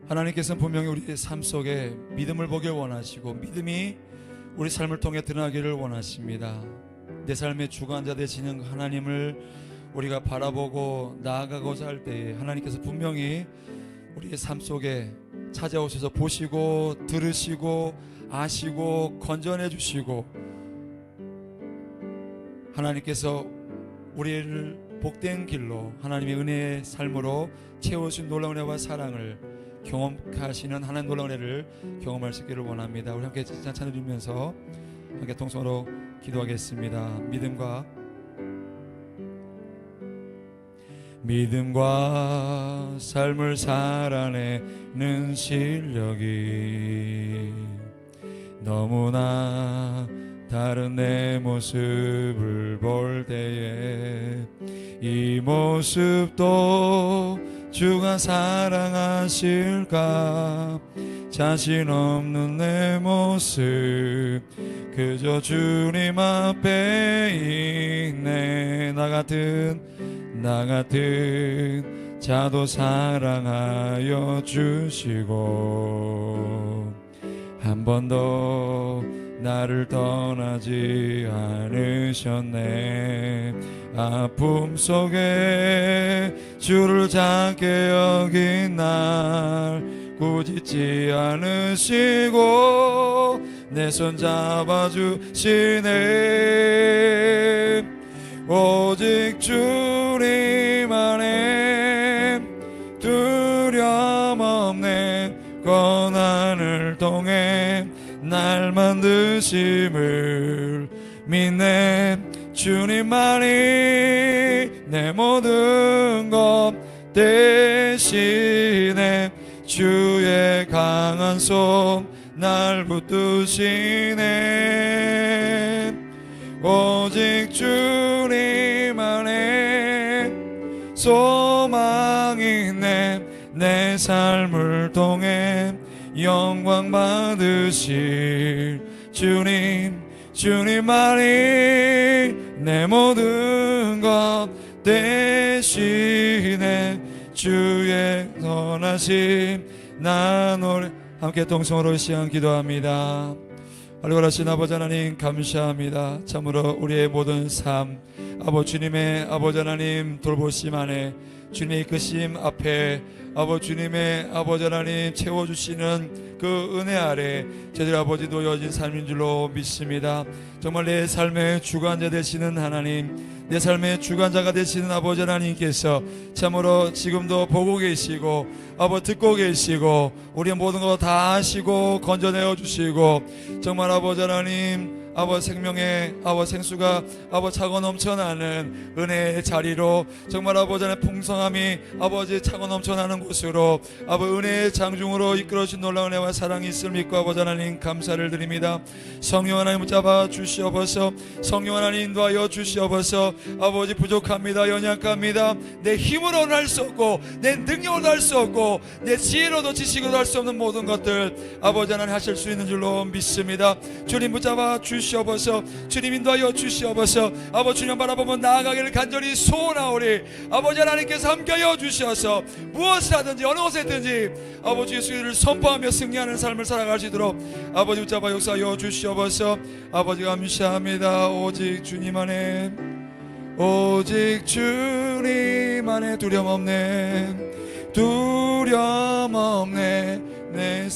하나님께서는 분명히 우리의 삶 속에 믿음을 보길 원하시고 믿음이 우리 삶을 통해 드러나기를 원하십니다. 내 삶의 주관자 되시는 하나님을 우리가 바라보고 나아가고자 할 때에 하나님께서 분명히 우리의 삶 속에 찾아오셔서 보시고 들으시고 아시고 건전해 주시고 하나님께서 우리를 복된 길로 하나님의 은혜의 삶으로 채워주신 놀라운 은혜와 사랑을 경험하시는 하나님 놀라운 은혜를 경험할 수 있기를 원합니다. 우리 함께 찬양을 드리면서 함께 통성으로 기도하겠습니다. 믿음과 삶을 살아내는 실력이 너무나 다른 내 모습을 볼 때에 이 모습도 주가 사랑하실까 자신 없는 내 모습 그저 주님 앞에 있네 나 같은 자도 사랑하여 주시고 한 번도 나를 떠나지 않으셨네 아픔 속에 주를 작게 여긴 날 꾸짖지 않으시고 내 손 잡아주시네 오직 주님 안에 두려움 없네 고난을 통해 날 만드심을 믿네 주님만이 내 모든 것 대신에 주의 강한 손 날 붙드시네 오직 주님 안에 소망이 있네 내 삶을 통해 영광 받으실 주님만이 내 모든 것 대신에 주의 선하심 나 노래 함께 동성으로 시간 기도합니다. 알고라신 아버지 하나님 감사합니다. 참으로 우리의 모든 삶 아버지 주님의 아버지 하나님 돌보심 안에 주님의 이끄심 앞에 아버지 주님의 아버지 하나님 채워주시는 그 은혜 아래 저희들 아버지 놓여진 삶인 줄로 믿습니다. 정말 내 삶의 주관자 되시는 하나님 내 삶의 주관자가 되시는 아버지 하나님께서 참으로 지금도 보고 계시고 아버지 듣고 계시고 우리의 모든 것 다 아시고 건져내어 주시고 정말 아버지 하나님 아버지 생명의 아버지 생수가 아버지 차고 넘쳐나는 은혜의 자리로 정말 아버지 하나님 풍성함이 아버지 차고 넘쳐나는 곳으로 아버지 은혜의 장중으로 이끌어주신 놀라운 은혜와 사랑이 있을 믿고 아버지 하나님 감사를 드립니다. 성령 하나님 붙잡아 주시옵소서 성령 하나님 인도하여 주시옵소서 아버지 부족합니다. 연약합니다. 내 힘으로는 할 수 없고 내 능력으로도 할 수 없고 내 지혜로도 지식으로도 할 수 없는 모든 것들 아버지 하나님 하실 수 있는 줄로 믿습니다. 주님 붙잡아 주시옵소서 주님 인도하여 주시옵소서 아버지 주님 바라보면 나아가기를 간절히 소원하오리 아버지 하나님께서 함께하여 주셔서 무엇을 하든지 어느 곳에 있든지 아버지 예수를 선포하며 승리하는 삶을 살아갈 수 있도록 아버지 붙잡아 역사하여 주시옵소서 아버지 감사합니다. 오직 주님 안에 두려움 없네 내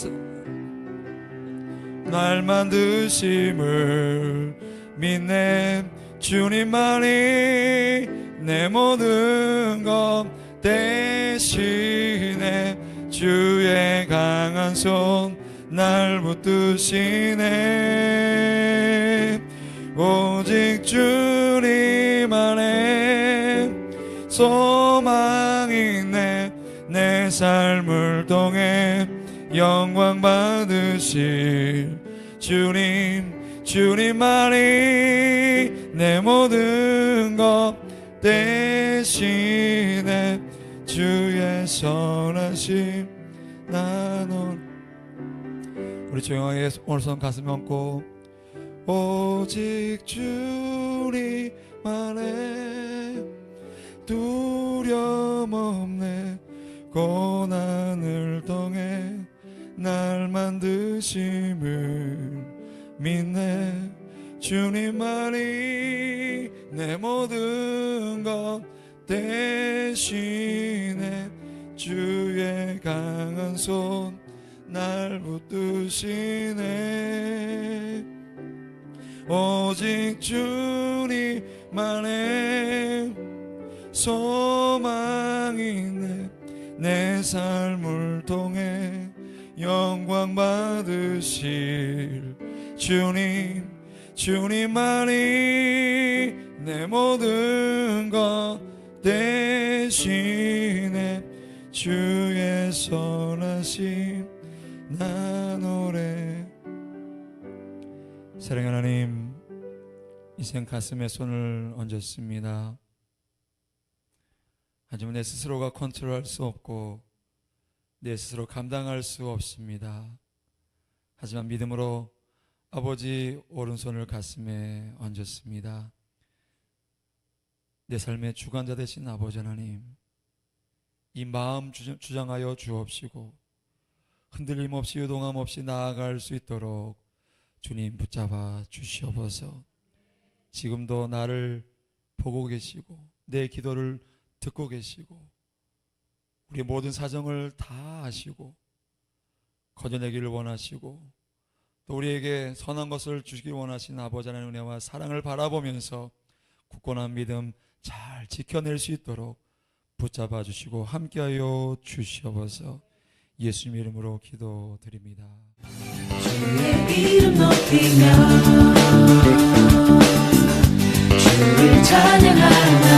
날 만드심을 믿네 주님만이 내 모든 것 대신에 주의 강한 손 날 붙드시네 오직 주님 안에 소망이 있네 내 삶을 통해 영광 받으실 주님만이 내 모든 것 대신에 주의 선하심 나는 우리 조용하게 오늘 손 가슴 얹고 오직 주님만의 두려움 없네 고난을 통해 날 만드심을 믿네 주님만이 내 모든 것 대신에 주의 강한 손 날 붙드시네. 오직 주님만의 소망이네. 내 삶을 통해 영광 받으실 주님만이 내 모든 것 대신에 주의 선하심 나 노래. 사랑하는 하나님, 이생 가슴에 손을 얹었습니다. 하지만 내 스스로가 컨트롤할 수 없고 내 스스로 감당할 수 없습니다. 하지만 믿음으로 아버지 오른손을 가슴에 얹었습니다. 내 삶의 주관자 되신 아버지 하나님, 이 마음 주장하여 주옵시고 흔들림 없이 유동함 없이 나아갈 수 있도록 주님 붙잡아 주시옵소서. 지금도 나를 보고 계시고 내 기도를 듣고 계시고 우리 모든 사정을 다 아시고 거저내기를 원하시고 또 우리에게 선한 것을 주시기 원하신 아버지 하나님의 은혜와 사랑을 바라보면서 굳건한 믿음 잘 지켜낼 수 있도록 붙잡아 주시고 함께하여 주시옵소서. 예수님 이름으로 기도드립니다. 주의 이름 높이며 주를 찬양하나